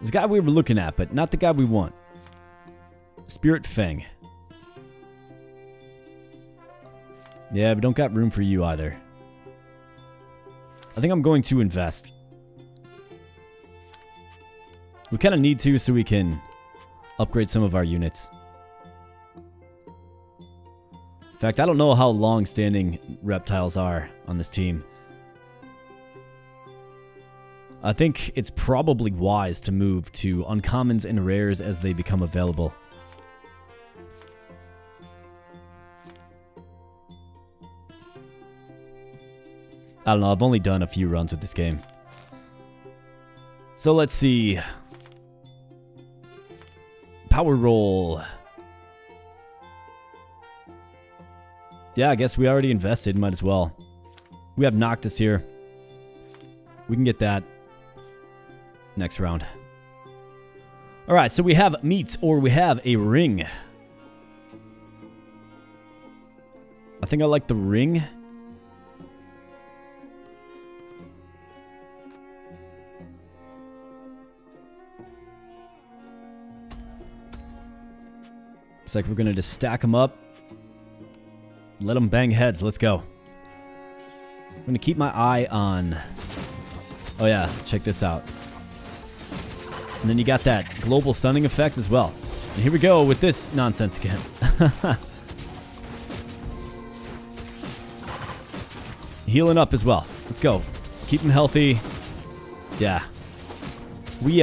This guy we were looking at, but not the guy we want. Spirit Fang. Yeah, we don't got room for you either. I think I'm going to invest. We kind of need to so we can upgrade some of our units. In fact, I don't know how long-standing reptiles are on this team. I think it's probably wise to move to uncommons and rares as they become available. I don't know, I've only done a few runs with this game. So let's see. Power roll. Yeah, I guess we already invested, might as well. We have Noctis here. We can get that next round. Alright, so we have meat or we have a ring. I think I like the ring. Looks like we're going to just stack them up. Let them bang heads. Let's go. I'm going to keep my eye on... Oh yeah, check this out. And then you got that global stunning effect as well. And here we go with this nonsense again. Healing up as well. Let's go. Keep them healthy. Yeah. We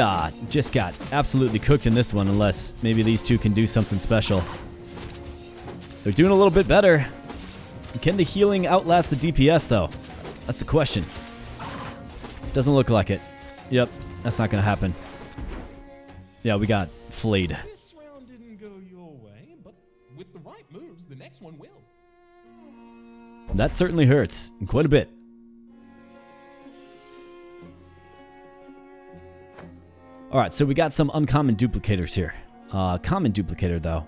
just got absolutely cooked in this one, unless maybe these two can do something special. They're doing a little bit better. Can the healing outlast the DPS, though? That's the question. Doesn't look like it. Yep, that's not going to happen. Yeah, we got flayed. This round didn't go your way, but with the right moves, the next one will. That certainly hurts, quite a bit. Alright, so we got some uncommon duplicators here. Common duplicator, though.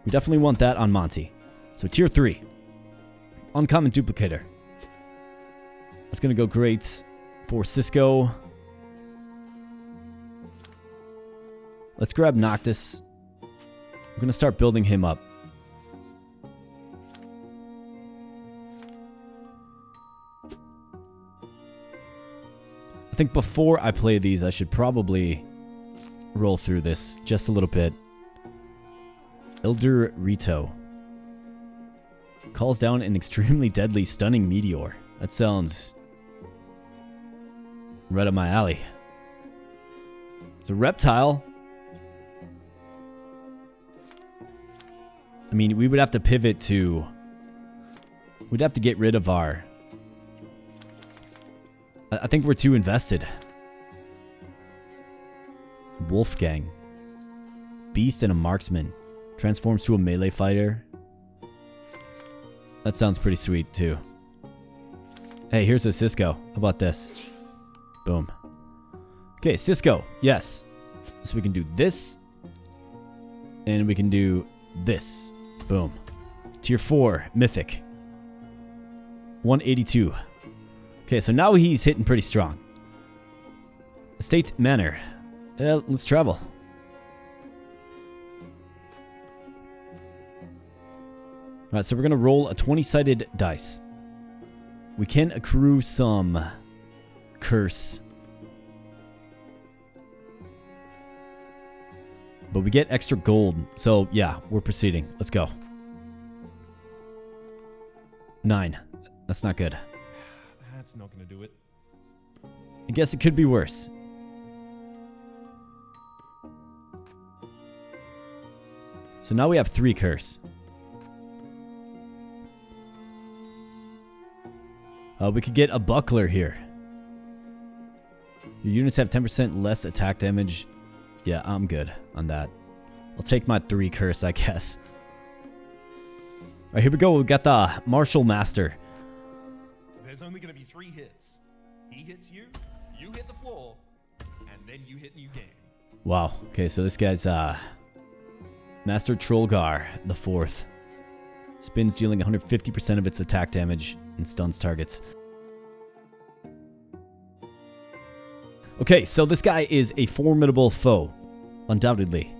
We definitely want that on Monty. So tier 3. Uncommon duplicator. That's going to go great for Cisco. Let's grab Noctis. I'm going to start building him up. I think before I play these, I should probably roll through this just a little bit. Elder Rito. Calls down an extremely deadly stunning meteor. That sounds right up my alley. It's a reptile. mean, we would have to pivot to... We'd have to get rid of our... I think we're too invested. Wolfgang. Beast and a marksman. Transforms to a melee fighter. That sounds pretty sweet, too. Hey, here's a Cisco. How about this? Boom. Okay, Cisco. Yes. So we can do this. And we can do this. Boom. Tier 4, Mythic. 182. Okay, so now he's hitting pretty strong. Estate Manor. Let's travel. Alright, so we're going to roll a 20-sided dice. We can accrue some curse. But we get extra gold. So, yeah, we're proceeding. Let's go. 9. That's not good. That's not going to do it. I guess it could be worse. So now we have 3 curse. We could get a buckler here. Your units have 10% less attack damage. Yeah, I'm good on that. I'll take my 3 curse, I guess. Alright, here we go. We've got the Martial Master. There's only going to be 3 hits. He hits you, you hit the floor, and then you hit new game. Wow. Okay, so this guy's Master Trollgar the 4th. Spins, dealing 150% of its attack damage and stuns targets. Okay, so this guy is a formidable foe, undoubtedly.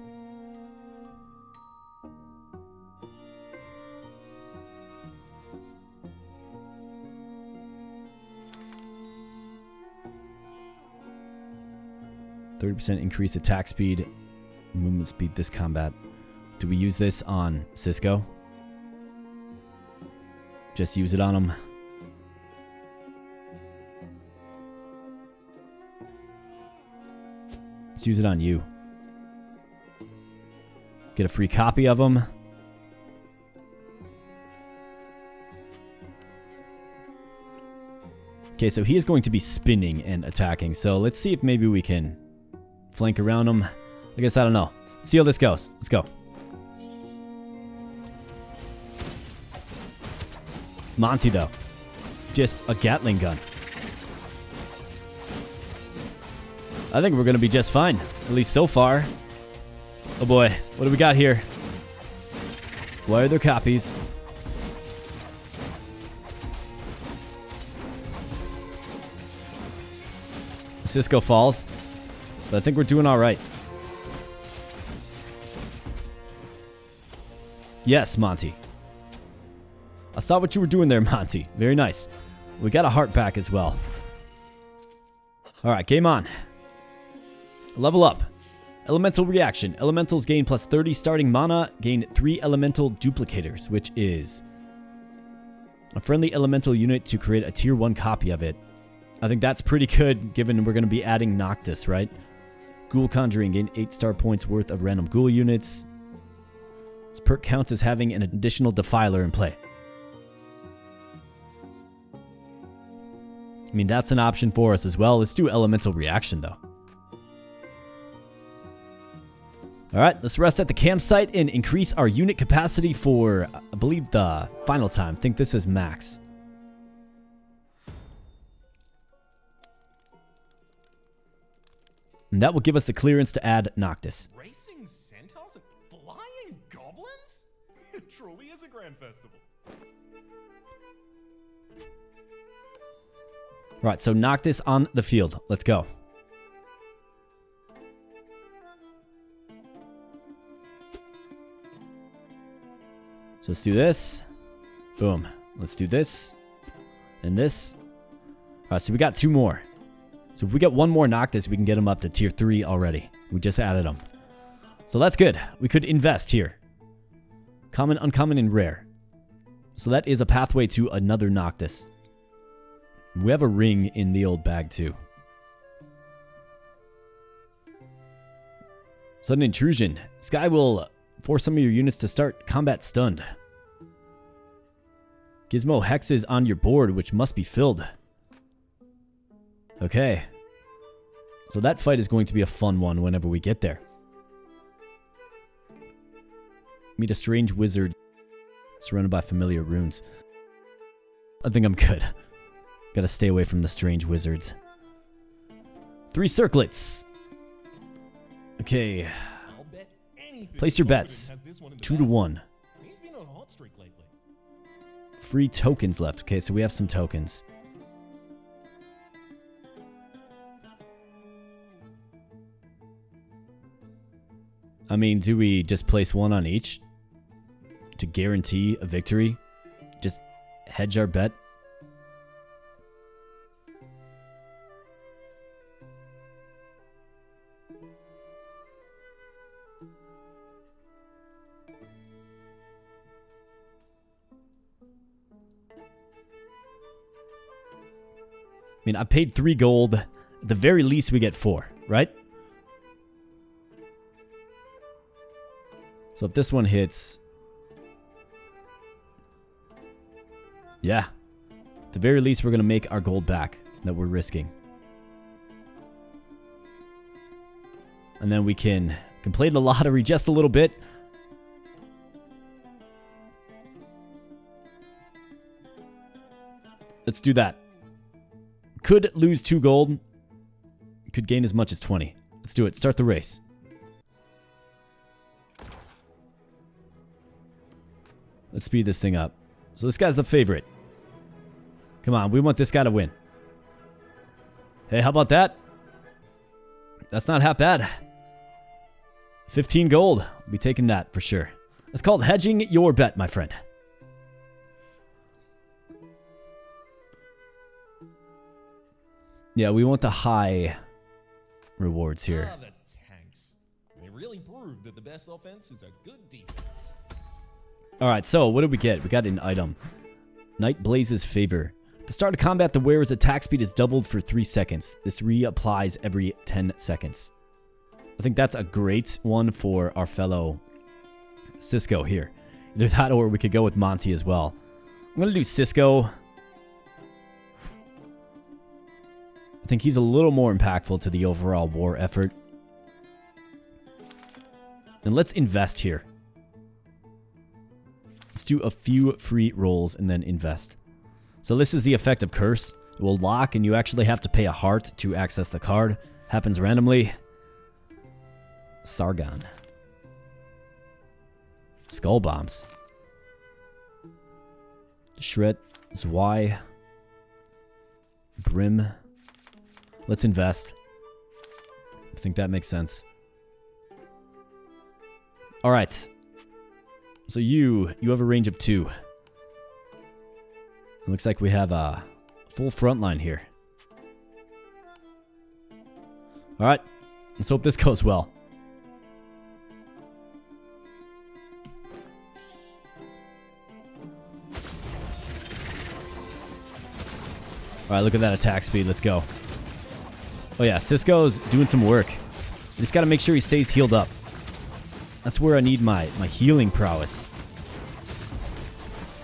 %30 increase attack speed, movement speed this combat. Do we use this on Cisco? Just use it on him. Let's use it on you. Get a free copy of him. Okay, so he is going to be spinning and attacking. So let's see if maybe we can flank around him. I guess I don't know. Let's see how this goes. Let's go. Monty, though. Just a Gatling gun. I think we're going to be just fine. At least so far. Oh boy. What do we got here? Why are there copies? Cisco falls. But I think we're doing alright. Yes, Monty. I saw what you were doing there, Monty. Very nice. We got a heart back as well. Alright, game on. Level up. Elemental reaction. Elementals gain plus 30 starting mana. Gain 3 elemental duplicators, which is a friendly elemental unit to create a tier 1 copy of it. I think that's pretty good, given we're going to be adding Noctis, right? Ghoul Conjuring. Gain 8 star points worth of random ghoul units. This perk counts as having an additional Defiler in play. I mean, that's an option for us as well. Let's do Elemental Reaction, though. Alright, let's rest at the campsite and increase our unit capacity for, I believe, the final time. I think this is max. And that will give us the clearance to add Noctis. Racing centaurs and flying goblins? It truly is a grand festival. Alright, so Noctis on the field. Let's go. So let's do this. Boom. Let's do this. And this. Alright, so we got 2 more. So if we get 1 more Noctis, we can get him up to tier 3 already. We just added him. So that's good. We could invest here. Common, uncommon, and rare. So that is a pathway to another Noctis. We have a ring in the old bag too. Sudden intrusion. This guy will Force some of your units to start combat stunned. Gizmo hexes on your board, which must be filled. Okay. So that fight is going to be a fun one whenever we get there. Meet a strange wizard surrounded by familiar runes. I think I'm good. Gotta stay away from the strange wizards. 3 circlets. Okay. I'll bet anything Place your Logan bets. has this one in the 2 to bag. 1. He's been on a hot streak lately. Free tokens left. Okay, so we have some tokens. I mean, do we just place 1 on each to guarantee a victory? Just hedge our bet? I mean, I paid 3 gold. At the very least, we get 4, right? So if this one hits... Yeah. At the very least, we're going to make our gold back that we're risking. And then we can play the lottery just a little bit. Let's do that. Could lose 2 gold. Could gain as much as 20. Let's do it. Start the race. Let's speed this thing up. So this guy's the favorite. Come on, we want this guy to win. Hey, how about that? That's not half bad. 15 gold. I'll be taking that for sure. It's called hedging your bet, my friend. Yeah, we want the high rewards here. Ah, the tanks. They really proved that the best offense is a good defense. Alright, so what did we get? We got an item. Night Blaze's Favor. At the start of combat, the wearer's attack speed is doubled for 3 seconds. This reapplies every 10 seconds. I think that's a great one for our fellow Cisco here. Either that or we could go with Monty as well. I'm going to do Cisco. I think he's a little more impactful to the overall war effort. And let's invest here. Let's do a few free rolls and then invest. So this is the effect of Curse. It will lock and you actually have to pay a heart to access the card. Happens randomly. Sargon. Skull Bombs. Shred. Zwei. Brim. Let's invest. I think that makes sense. Alright. So you have a range of 2. It looks like we have a full front line here. Alright. Let's hope this goes well. Alright, look at that attack speed. Let's go. Oh yeah, Cisco's doing some work. We just gotta make sure he stays healed up. That's where I need my healing prowess.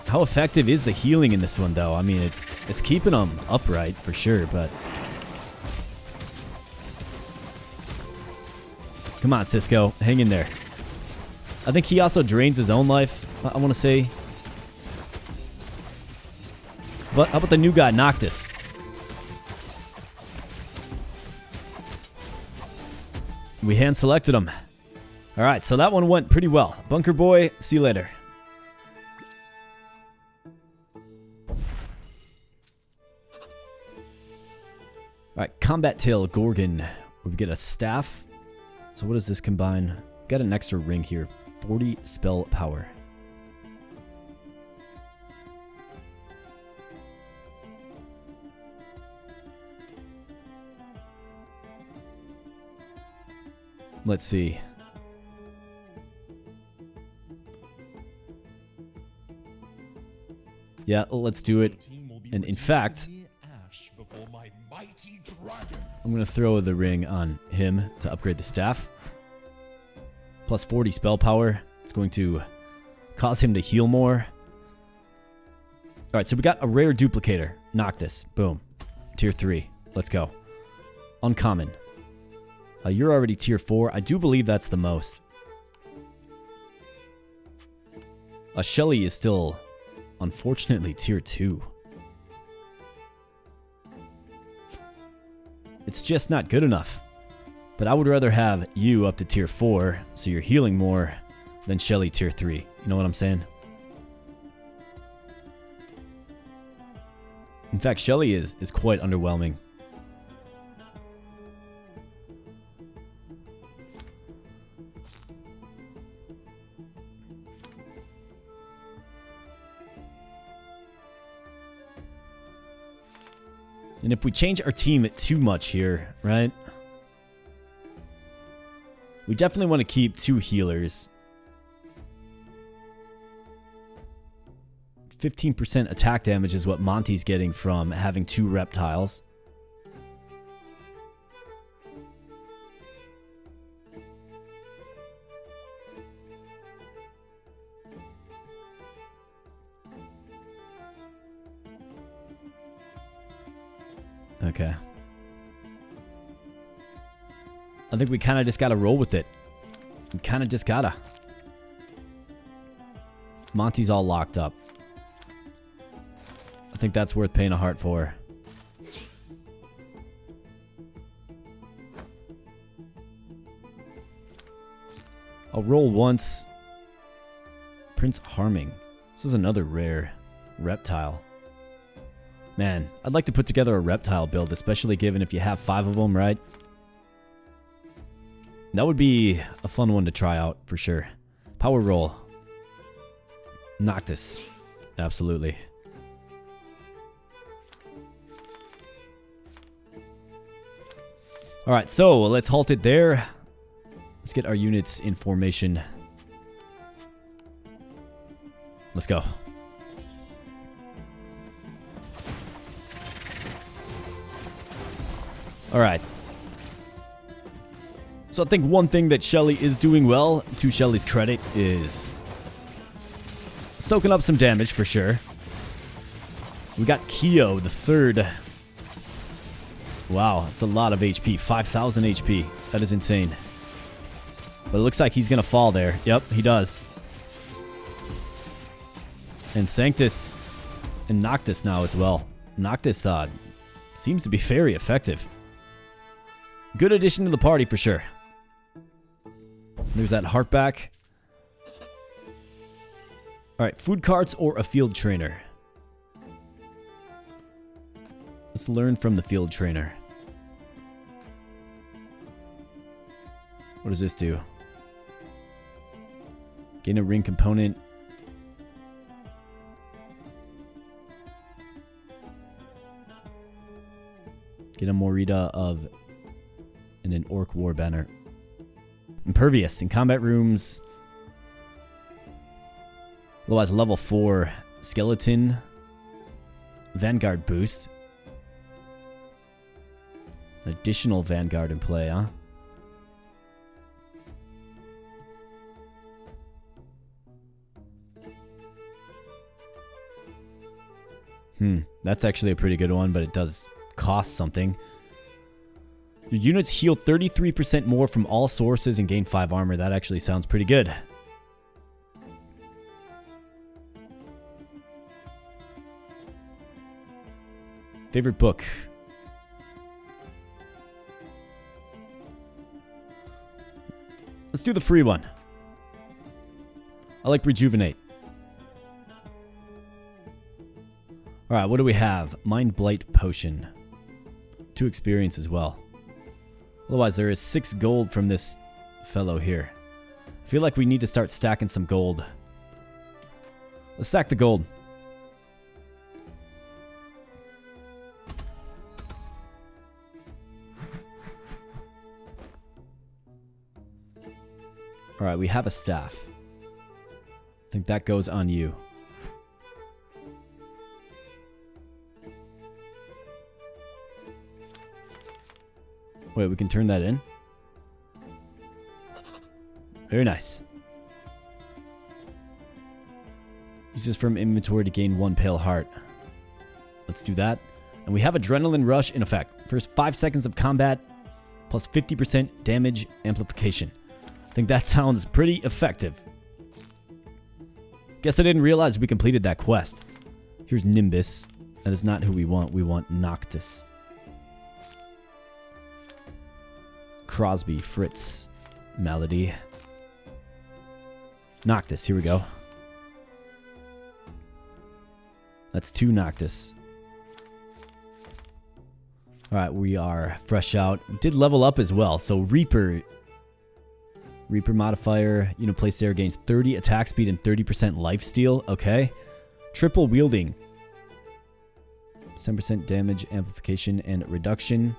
How effective is the healing in this one, though? I mean, it's keeping him upright for sure, but... Come on, Cisco. Hang in there. I think he also drains his own life, I want to say. But how about the new guy, Noctis? We hand selected him. Alright, so that one went pretty well. Bunker Boy, see you later. Alright, Combat Tail Gorgon. Where we get a staff. So what does this combine? Got an extra ring here. 40 spell power. Let's see. Yeah, let's do it. And in fact, I'm going to throw the ring on him to upgrade the staff. Plus 40 spell power. It's going to cause him to heal more. Alright, so we got a rare duplicator. Noctis. Boom. Tier 3. Let's go. Uncommon. You're already tier 4. I do believe that's the most. Shelly is still, unfortunately, tier 2. It's just not good enough. But I would rather have you up to tier 4, so you're healing more, than Shelly tier 3. You know what I'm saying? In fact, Shelly is quite underwhelming. And if we change our team too much here, right? We definitely want to keep 2 healers. 15% attack damage is what Monty's getting from having 2 reptiles. Okay. I think we kind of just gotta roll with it. We kind of just gotta. Monty's all locked up. I think that's worth paying a heart for. I'll roll once. Prince Harming. This is another rare reptile. Man, I'd like to put together a reptile build, especially given if you have 5 of them, right? That would be a fun one to try out, for sure. Power roll. Noctis. Absolutely. Alright, so let's halt it there. Let's get our units in formation. Let's go. Alright. So I think one thing that Shelly is doing well, to Shelly's credit, is soaking up some damage for sure. We got Kyo, the 3rd. Wow, that's a lot of HP. 5,000 HP. That is insane. But it looks like he's going to fall there. Yep, he does. And Sanctus and Noctis now as well. Noctis seems to be very effective. Good addition to the party for sure. There's that Heartback. Alright, food carts or a field trainer? Let's learn from the field trainer. What does this do? Gain a ring component. Get a Morita of and an Orc War Banner. Impervious in combat rooms. Otherwise, level 4 skeleton. Vanguard boost. An additional Vanguard in play, huh? That's actually a pretty good one, but it does cost something. Your units heal 33% more from all sources and gain 5 armor. That actually sounds pretty good. Favorite book? Let's do the free one. I like Rejuvenate. Alright, what do we have? Mind Blight Potion. 2 experience as well. Otherwise, there is 6 gold from this fellow here. I feel like we need to start stacking some gold. Let's stack the gold. Alright, we have a staff. I think that goes on you. Wait, we can turn that in? Very nice. Uses from inventory to gain 1 pale heart. Let's do that. And we have Adrenaline Rush in effect. First 5 seconds of combat, plus 50% damage amplification. I think that sounds pretty effective. Guess I didn't realize we completed that quest. Here's Nimbus. That is not who we want. We want Noctis. Crosby, Fritz, Melody. Noctis, here we go. That's 2 Noctis. Alright, we are fresh out. We did level up as well. So Reaper modifier, place there gains 30 attack speed and 30% lifesteal. Okay. Triple wielding. 10% damage amplification and reduction.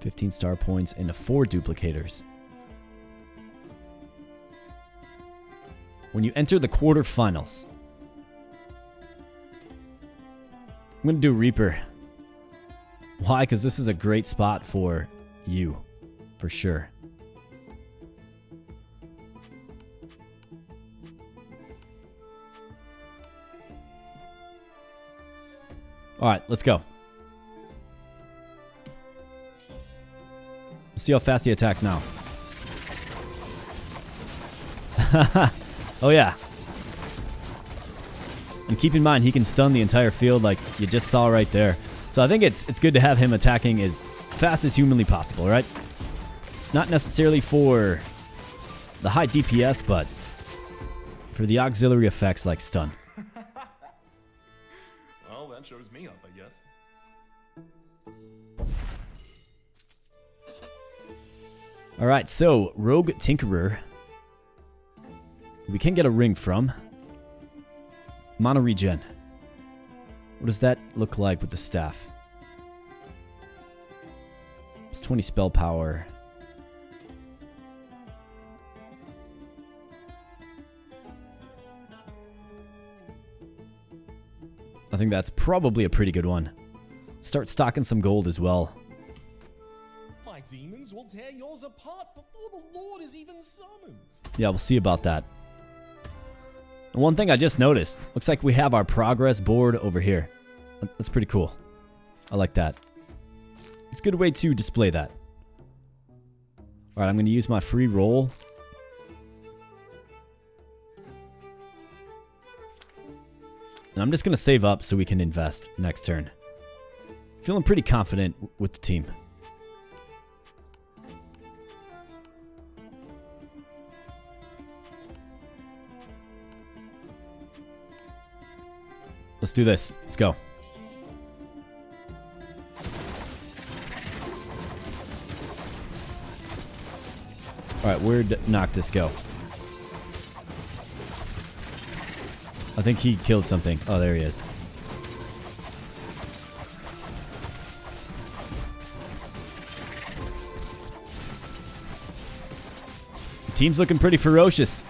15 star points and 4 duplicators. When you enter the quarterfinals. I'm going to do Reaper. Why? Because this is a great spot for you. For sure. Alright, let's go. Let's see how fast he attacks now. Oh yeah. And keep in mind, he can stun the entire field like you just saw right there. So I think it's good to have him attacking as fast as humanly possible, right? Not necessarily for the high DPS, but for the auxiliary effects like stun. Well, that shows me up, I guess. Alright, so Rogue Tinkerer. We can get a ring from. Mono regen. What does that look like with the staff? It's 20 spell power. I think that's probably a pretty good one. Start stocking some gold as well. My demons will tear yours apart before the Lord is even summoned. Yeah, we'll see about that. And one thing I just noticed, looks like we have our progress board over here. That's pretty cool. I like that. It's a good way to display that. Alright, I'm going to use my free roll. And I'm just going to save up so we can invest next turn. Feeling pretty confident with the team. Let's do this. Let's go. Alright, where'd Noctis go? I think he killed something. Oh, there he is. The team's looking pretty ferocious.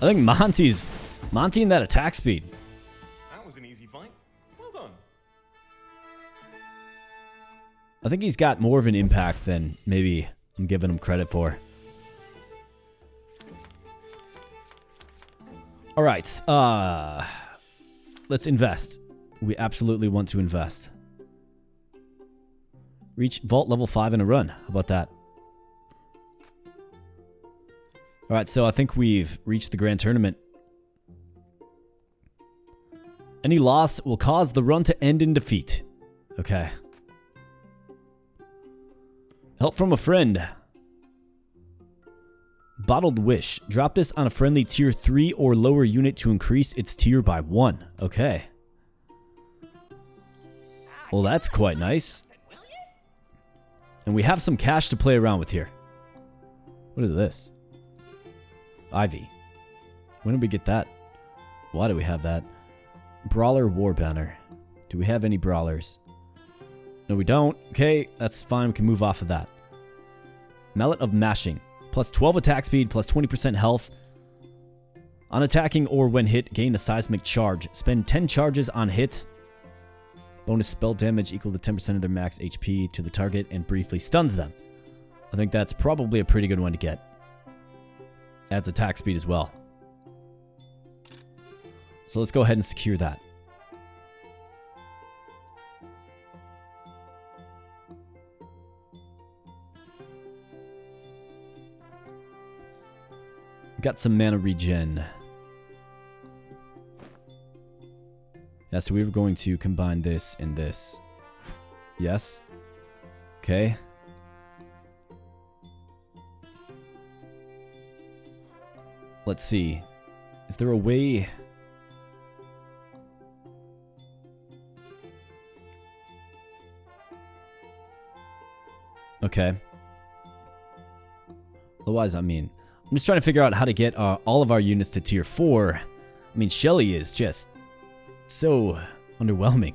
I think Monty in that attack speed. That was an easy fight. Well done. I think he's got more of an impact than maybe I'm giving him credit for. All right, let's invest. We absolutely want to invest. Reach vault level 5 in a run. How about that? All right, so I think we've reached the grand tournament. Any loss will cause the run to end in defeat. Okay. Help from a friend. Bottled Wish. Drop this on a friendly tier 3 or lower unit to increase its tier by 1. Okay. Well, that's quite nice. And we have some cash to play around with here. What is this? Ivy. When did we get that? Why do we have that? Brawler War Banner. Do we have any brawlers? No, we don't. Okay, that's fine. We can move off of that. Mallet of Mashing. Plus 12 attack speed, plus 20% health. On attacking or when hit, gain a seismic charge. Spend 10 charges on hits. Bonus spell damage equal to 10% of their max HP to the target and briefly stuns them. I think that's probably a pretty good one to get. adds attack speed as well. So let's go ahead and secure that. Got some mana regen. Yeah, so we were going to combine this and this. Yes. Okay. Let's see. Is there a way... Okay. Otherwise, I mean, I'm just trying to figure out how to get all of our units to tier 4. I mean, Shelly is just so underwhelming,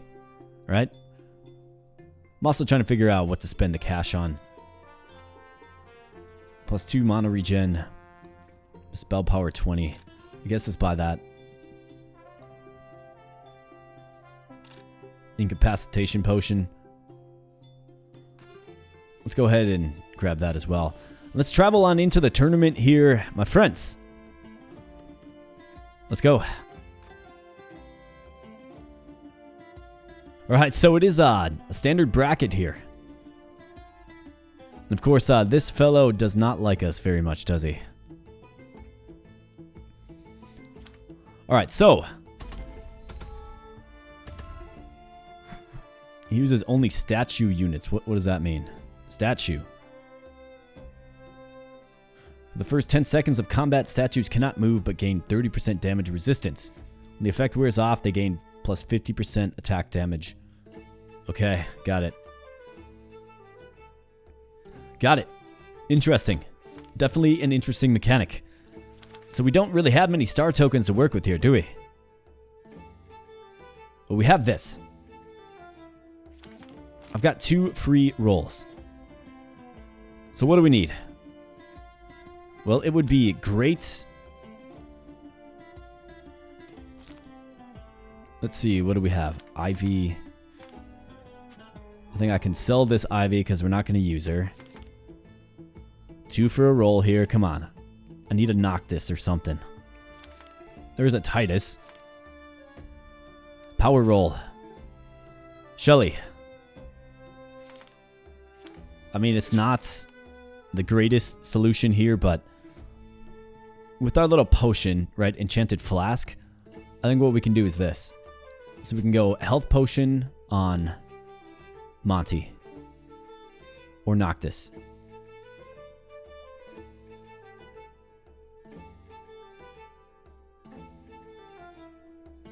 right? I'm also trying to figure out what to spend the cash on. +2 mana regen. Spell power 20. I guess let's buy that. Incapacitation potion. Let's go ahead and grab that as well. Let's travel on into the tournament here, my friends. Let's go. Alright, so it is a standard bracket here. And of course, this fellow does not like us very much, does he? Alright, so. He uses only statue units. What does that mean? Statue. For the first 10 seconds of combat, statues cannot move but gain 30% damage resistance. When the effect wears off, they gain plus 50% attack damage. Okay, got it. Got it. Interesting. Definitely an interesting mechanic. So we don't really have many star tokens to work with here, do we? But we have this. I've got 2 free rolls. So what do we need? Well, it would be great. Let's see, what do we have? Ivy. I think I can sell this Ivy because we're not going to use her. 2 for a roll here. Come on. I need to knock this or something. There's a Titus. Power roll. Shelly. I mean, it's not the greatest solution here, but with our little potion, right, Enchanted Flask, I think what we can do is this. So we can go health potion on Monty or Noctis.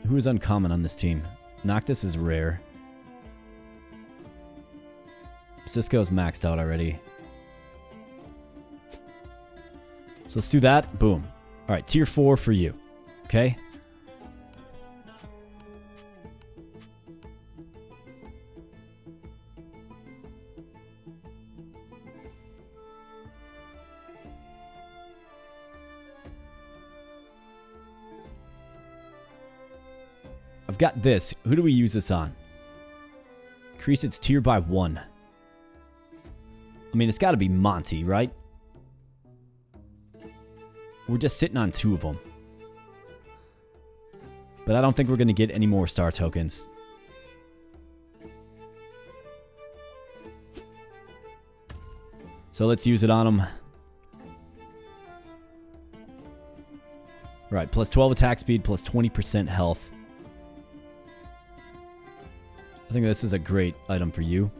Who is uncommon on this team? Noctis is rare. Cisco's maxed out already. So let's do that. Boom. All right, tier 4 for you. Okay? I've got this. Who do we use this on? Increase its tier by 1. I mean, it's got to be Monty, right? We're just sitting on 2 of them. But I don't think we're going to get any more star tokens. So let's use it on them. Right, plus 12 attack speed, plus 20% health. I think this is a great item for you.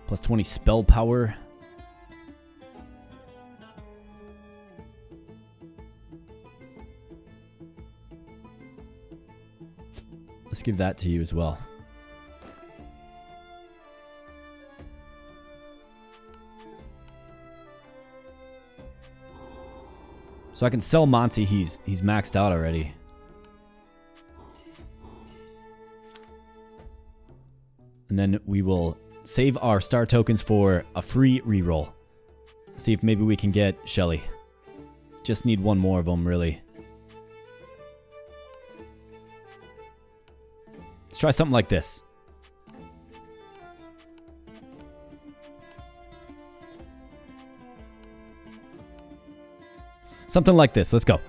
Plus 20 spell power. Let's give that to you as well. So I can sell Monty. He's maxed out already. And then we will save our star tokens for a free reroll. See if maybe we can get Shelly. Just need 1 more of them, really. Let's try something like this. Something like this. Let's go.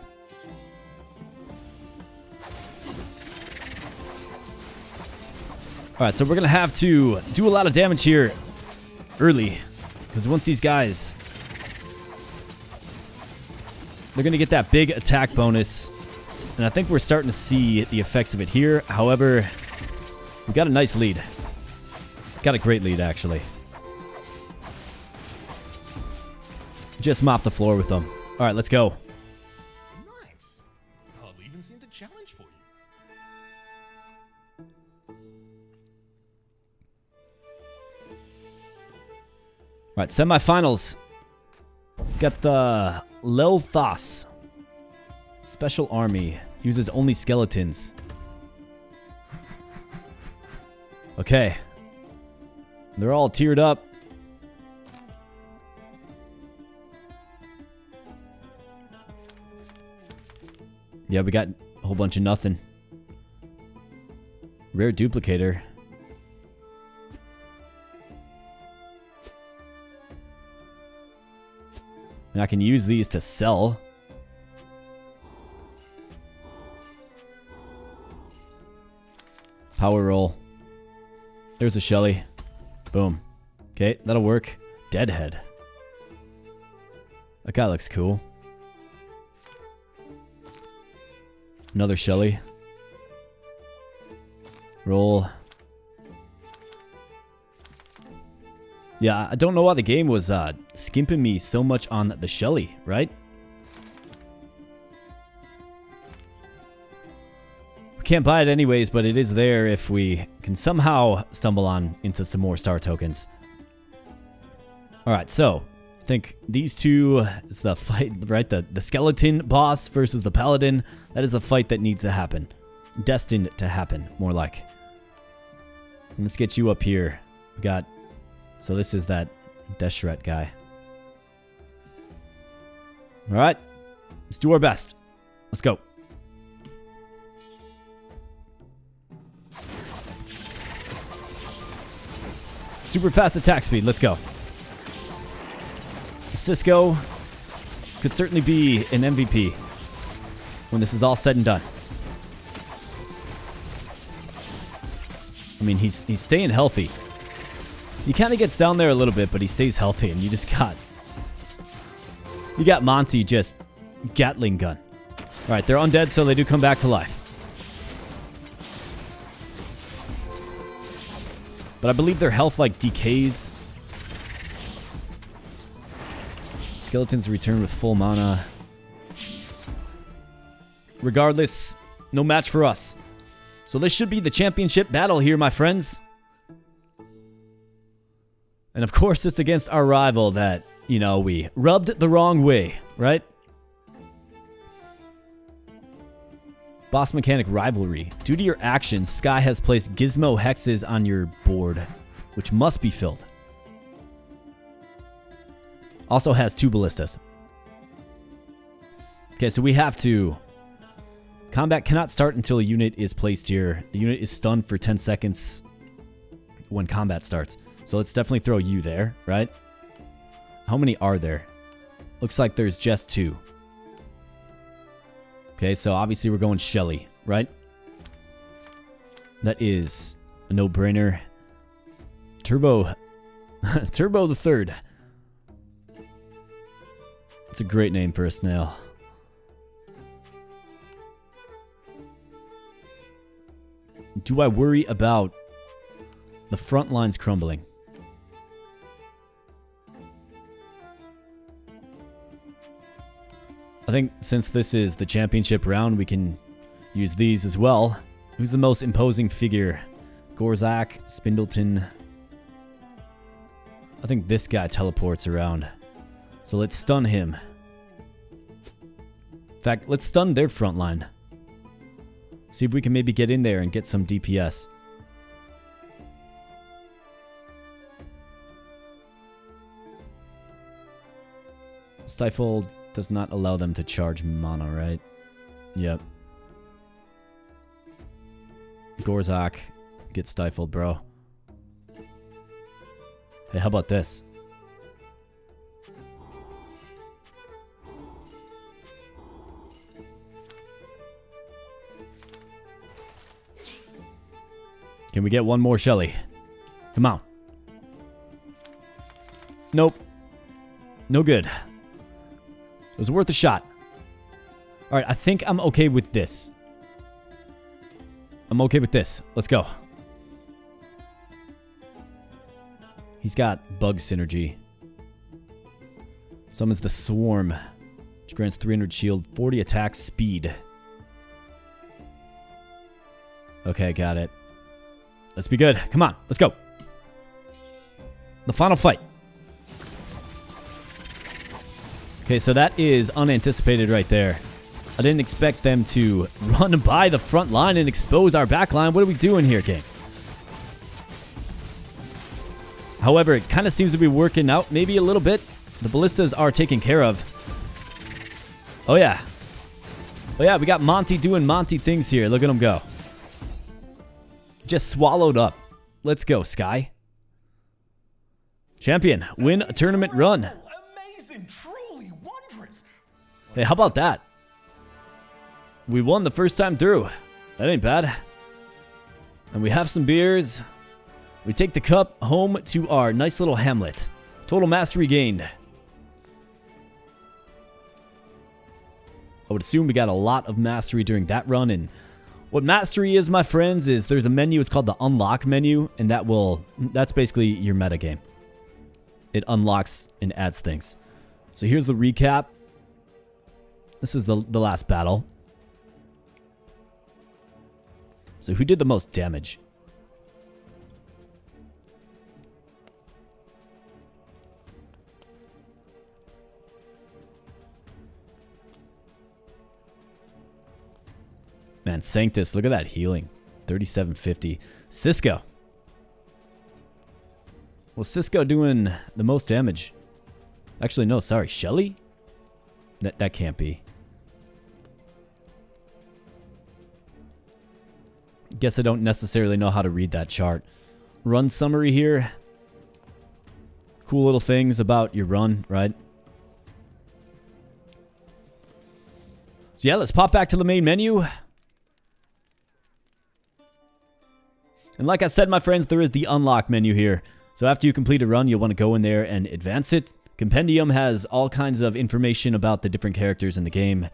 Alright, so we're going to have to do a lot of damage here early. Because once these guys... they're going to get that big attack bonus. And I think we're starting to see the effects of it here. However, we got a nice lead. Got a great lead, actually. Just mop the floor with them. Alright, let's go. Nice. Hardly even seemed a challenge for you. Alright, semifinals. Got the Lel'Thas. Special Army. Uses only skeletons. Okay. They're all tiered up. Yeah, we got a whole bunch of nothing. Rare duplicator. And I can use these to sell. Power roll. There's a Shelly. Boom. Okay, that'll work. Deadhead. That guy looks cool. Another Shelly. Roll. Yeah, I don't know why the game was skimping me so much on the Shelly, right? We can't buy it anyways, but it is there if we can somehow stumble on into some more star tokens. Alright, so I think these two is the fight, right? The skeleton boss versus the paladin. That is a fight that needs to happen. Destined to happen, more like. And let's get you up here. We got... so this is that Deshret guy. Alright. Let's do our best. Let's go. Super fast attack speed. Let's go. Cisco could certainly be an MVP when this is all said and done. I mean, he's staying healthy. He kind of gets down there a little bit, but he stays healthy, and you just got... you got Monty just Gatling gun. Alright, they're undead, so they do come back to life. But I believe their health, like, decays. Skeletons return with full mana. Regardless, no match for us. So this should be the championship battle here, my friends. And of course, it's against our rival that, you know, we rubbed the wrong way, right? Boss mechanic rivalry. Due to your actions, Sky has placed gizmo hexes on your board, which must be filled. Also has 2 ballistas. Okay, so we have to... combat cannot start until a unit is placed here. The unit is stunned for 10 seconds when combat starts. So let's definitely throw you there, right? How many are there? Looks like there's just 2. Okay, so obviously we're going Shelly, right? That is a no-brainer. Turbo. Turbo the Third. It's a great name for a snail. Do I worry about the front lines crumbling? I think since this is the championship round, we can use these as well. Who's the most imposing figure? Gorzak, Spindleton. I think this guy teleports around. So let's stun him. In fact, let's stun their front line. See if we can maybe get in there and get some DPS. Stifle does not allow them to charge mana, right? Yep. Gorzak, get stifled, bro. Hey, how about this? Can we get one more Shelly? Come on. Nope. No good. It was worth a shot. Alright, I think I'm okay with this. I'm okay with this. Let's go. He's got bug synergy. Summons the Swarm, which grants 300 shield, 40 attack speed. Okay, got it. Let's be good. Come on, let's go. The final fight. Okay, so that is unanticipated right there. I didn't expect them to run by the front line and expose our back line. What are we doing here, game? However, it kind of seems to be working out maybe a little bit. The ballistas are taken care of. Oh, yeah. Oh, yeah, we got Monty doing Monty things here. Look at him go. Just swallowed up. Let's go, Sky. Champion, win a tournament run. Amazing, truly wondrous. Hey, how about that? We won the first time through. That ain't bad. And we have some beers. We take the cup home to our nice little hamlet. Total mastery gained. I would assume we got a lot of mastery during that run. And what mastery is, my friends, is there's a menu. It's called the unlock menu. And that's basically your metagame. It unlocks and adds things. So here's the recap. This is the last battle. So who did the most damage? Man, Sanctus, look at that healing. 3750. Cisco. Well, Cisco doing the most damage. Actually, no, sorry. Shelly? That can't be. Guess I don't necessarily know how to read that chart. Run summary here. Cool little things about your run, right? So yeah, let's pop back to the main menu. And like I said, my friends, there is the unlock menu here. So after you complete a run, you'll want to go in there and advance it. Compendium has all kinds of information about the different characters in the game.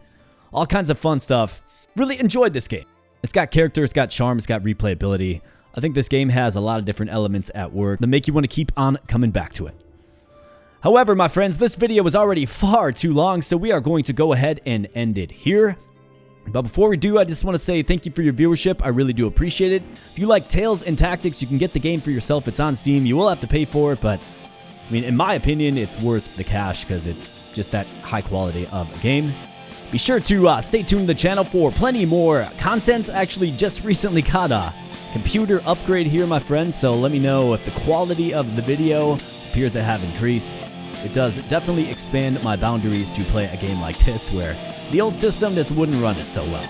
All kinds of fun stuff. Really enjoyed this game. It's got character, it's got charm, it's got replayability. I think this game has a lot of different elements at work that make you want to keep on coming back to it. However, my friends, this video was already far too long, so we are going to go ahead and end it here. But before we do, I just want to say thank you for your viewership. I really do appreciate it. If you like Tales and Tactics, you can get the game for yourself. It's on Steam. You will have to pay for it, but I mean, in my opinion, it's worth the cash because it's just that high quality of a game. Be sure to stay tuned to the channel for plenty more content. Actually, just recently got a computer upgrade here, my friends, so let me know if the quality of the video appears to have increased. It does definitely expand my boundaries to play a game like this where the old system just wouldn't run it so well.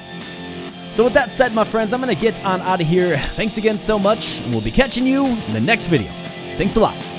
So with that said, my friends, I'm going to get on out of here. Thanks again so much, and we'll be catching you in the next video. Thanks a lot.